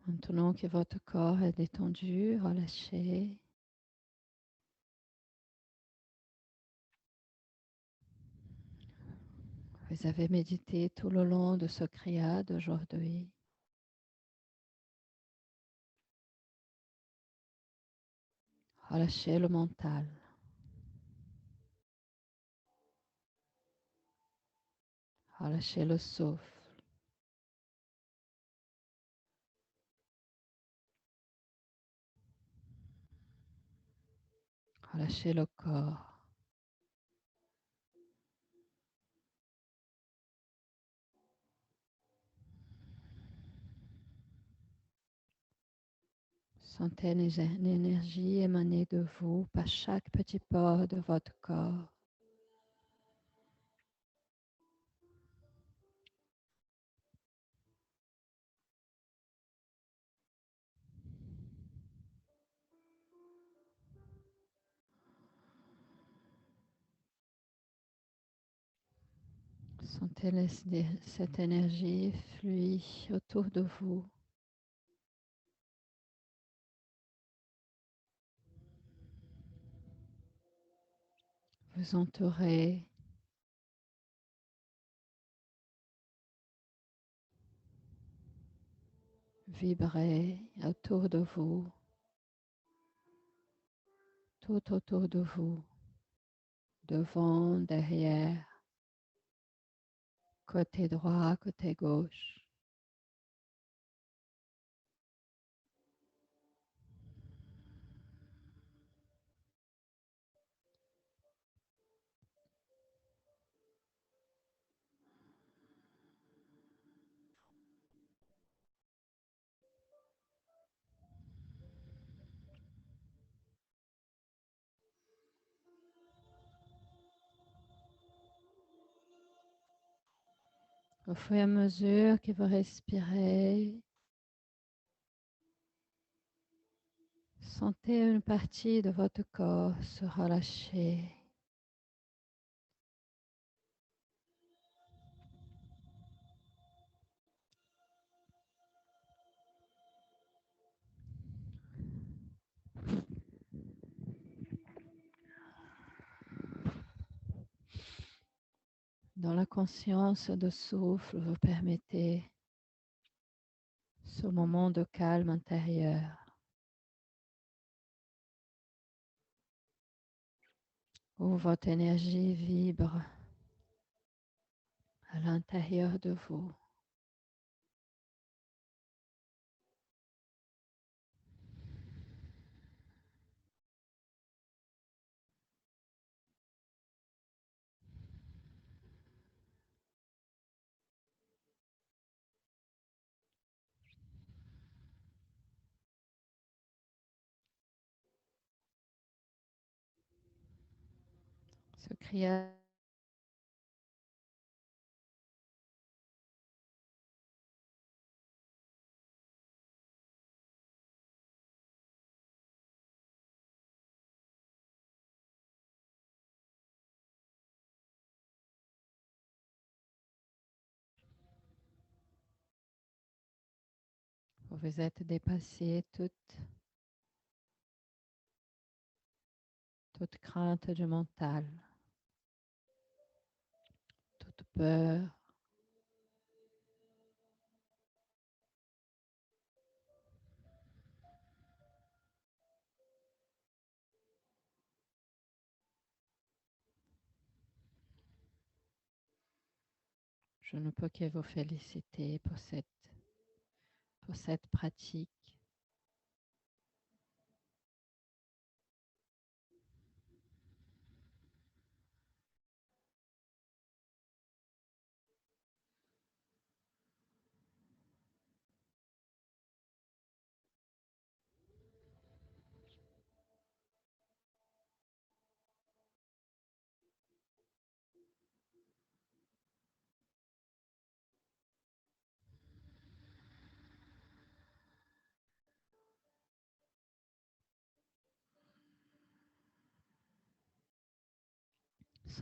Maintenant que votre corps est détendu, relâchez. Vous avez médité tout le long de ce kriya d'aujourd'hui. Relâchez le mental. Relâchez le souffle. Relâchez le corps. Sentez l'énergie émaner de vous par chaque petit pore de votre corps. Sentez cette énergie fluer autour de vous. Vous entourer. Vibrer autour de vous. Tout autour de vous. Devant, derrière. Côté droit, côté gauche. Au fur et à mesure que vous respirez, sentez une partie de votre corps se relâcher. Dans la conscience de souffle, vous permettez ce moment de calme intérieur où votre énergie vibre à l'intérieur de vous. Ce cria vous êtes dépassé toute crainte du mental, toute peur. Je ne peux que vous féliciter pour cette pratique.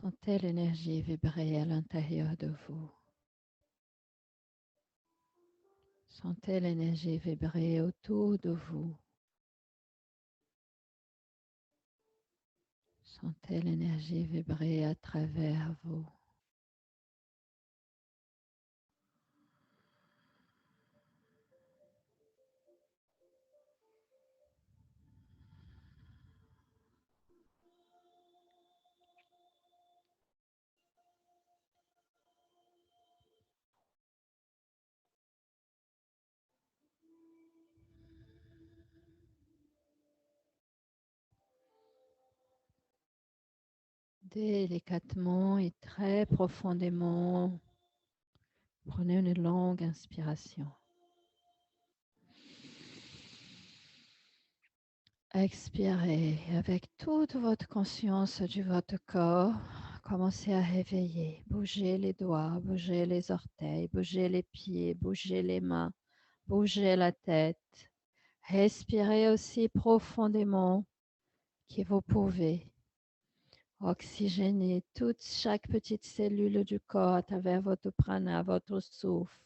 Sentez l'énergie vibrer à l'intérieur de vous. Sentez l'énergie vibrer autour de vous. Sentez l'énergie vibrer à travers vous. Délicatement et très profondément, prenez une longue inspiration. Expirez avec toute votre conscience de votre corps. Commencez à réveiller. Bougez les doigts, bougez les orteils, bougez les pieds, bougez les mains, bougez la tête. Respirez aussi profondément que vous pouvez. Oxygénez chaque petite cellule du corps à travers votre prana, votre souffle.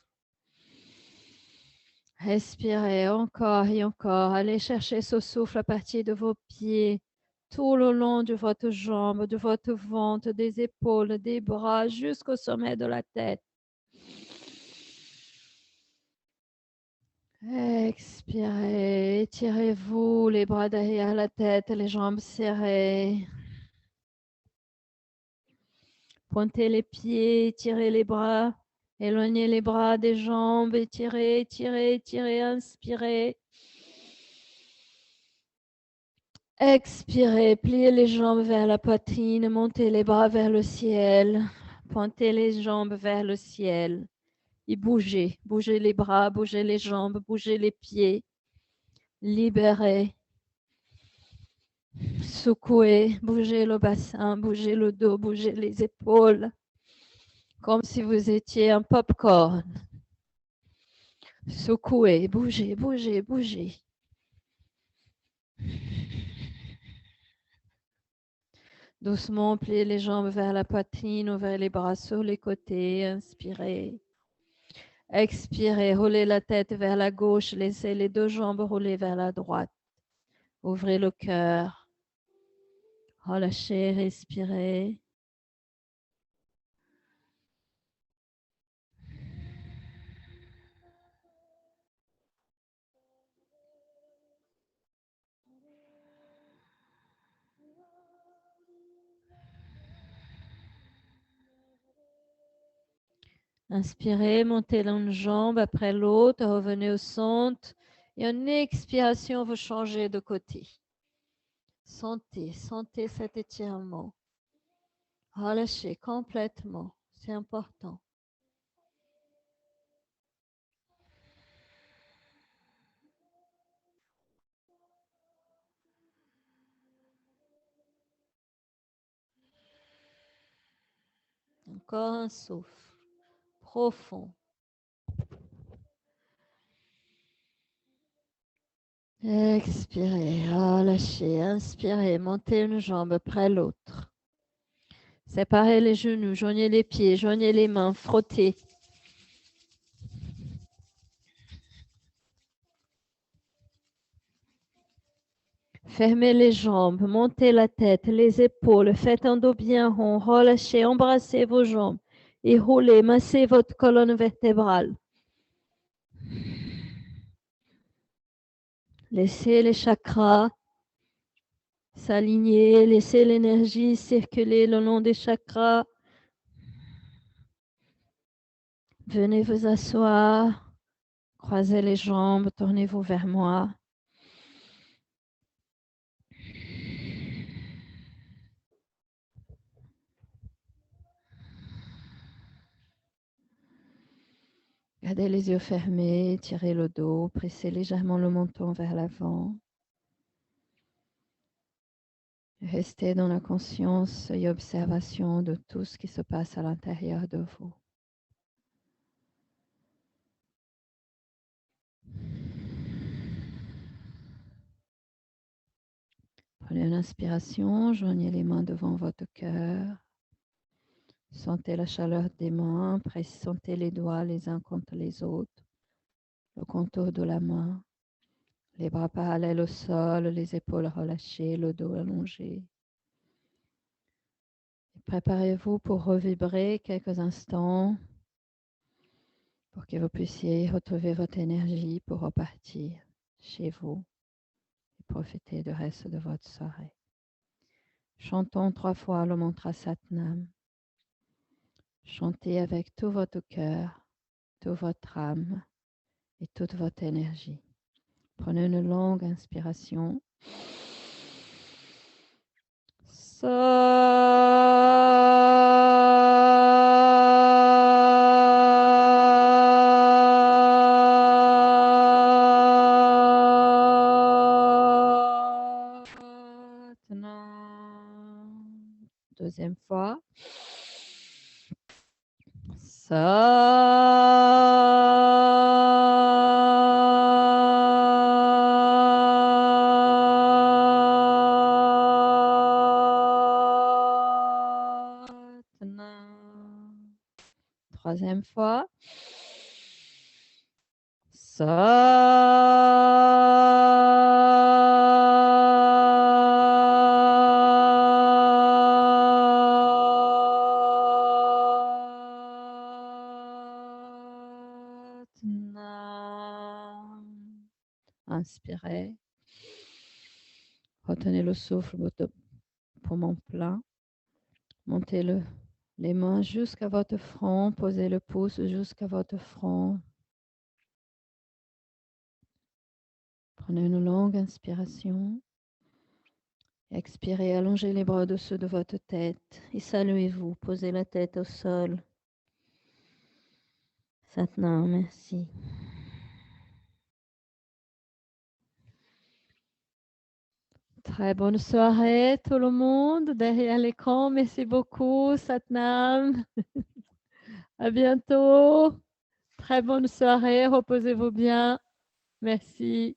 Respirez encore et encore. Allez chercher ce souffle à partir de vos pieds, tout le long de votre jambe, de votre ventre, des épaules, des bras, jusqu'au sommet de la tête. Expirez, étirez-vous, les bras derrière la tête, les jambes serrées. Pointez les pieds, étirez les bras, éloignez les bras des jambes, étirez, étirez, étirez, inspirez. Expirez, pliez les jambes vers la poitrine, montez les bras vers le ciel, pointez les jambes vers le ciel et bougez. Bougez les bras, bougez les jambes, bougez les pieds. Libérez. Secouez, bougez le bassin, bougez le dos, bougez les épaules, comme si vous étiez un popcorn. Secouez, bougez, bougez, bougez. Doucement, pliez les jambes vers la poitrine, ouvrez les bras sur les côtés, inspirez. Expirez, roulez la tête vers la gauche, laissez les deux jambes rouler vers la droite. Ouvrez le cœur. Relâchez, respirez. Inspirez, montez l'une jambe après l'autre, revenez au centre. Et en expiration, vous changez de côté. Sentez cet étirement. Relâchez complètement, c'est important. Encore un souffle profond. Expirez, relâchez, inspirez, montez une jambe après l'autre. Séparez les genoux, joignez les pieds, joignez les mains, frottez. Fermez les jambes, montez la tête, les épaules, faites un dos bien rond, relâchez, embrassez vos jambes et roulez, massez votre colonne vertébrale. Laissez les chakras s'aligner, laissez l'énergie circuler le long des chakras. Venez vous asseoir, croisez les jambes, tournez-vous vers moi. Gardez les yeux fermés, tirez le dos, pressez légèrement le menton vers l'avant. Restez dans la conscience et observation de tout ce qui se passe à l'intérieur de vous. Prenez une inspiration, joignez les mains devant votre cœur. Sentez la chaleur des mains, sentez les doigts les uns contre les autres, le contour de la main, les bras parallèles au sol, les épaules relâchées, le dos allongé. Préparez-vous pour revibrer quelques instants pour que vous puissiez retrouver votre énergie pour repartir chez vous et profiter du reste de votre soirée. Chantons 3 fois le mantra Satnam. Chantez avec tout votre cœur, toute votre âme et toute votre énergie. Prenez une longue inspiration. Deuxième fois. Troisième fois. Inspirez. Retenez le souffle, votre poumon plein. Montez les mains jusqu'à votre front. Posez le pouce jusqu'à votre front. Prenez une longue inspiration. Expirez, allongez les bras au-dessus de votre tête et saluez-vous. Posez la tête au sol. Satnam, merci. Très bonne soirée tout le monde derrière l'écran. Merci beaucoup, Satnam. À bientôt. Très bonne soirée. Reposez-vous bien. Merci.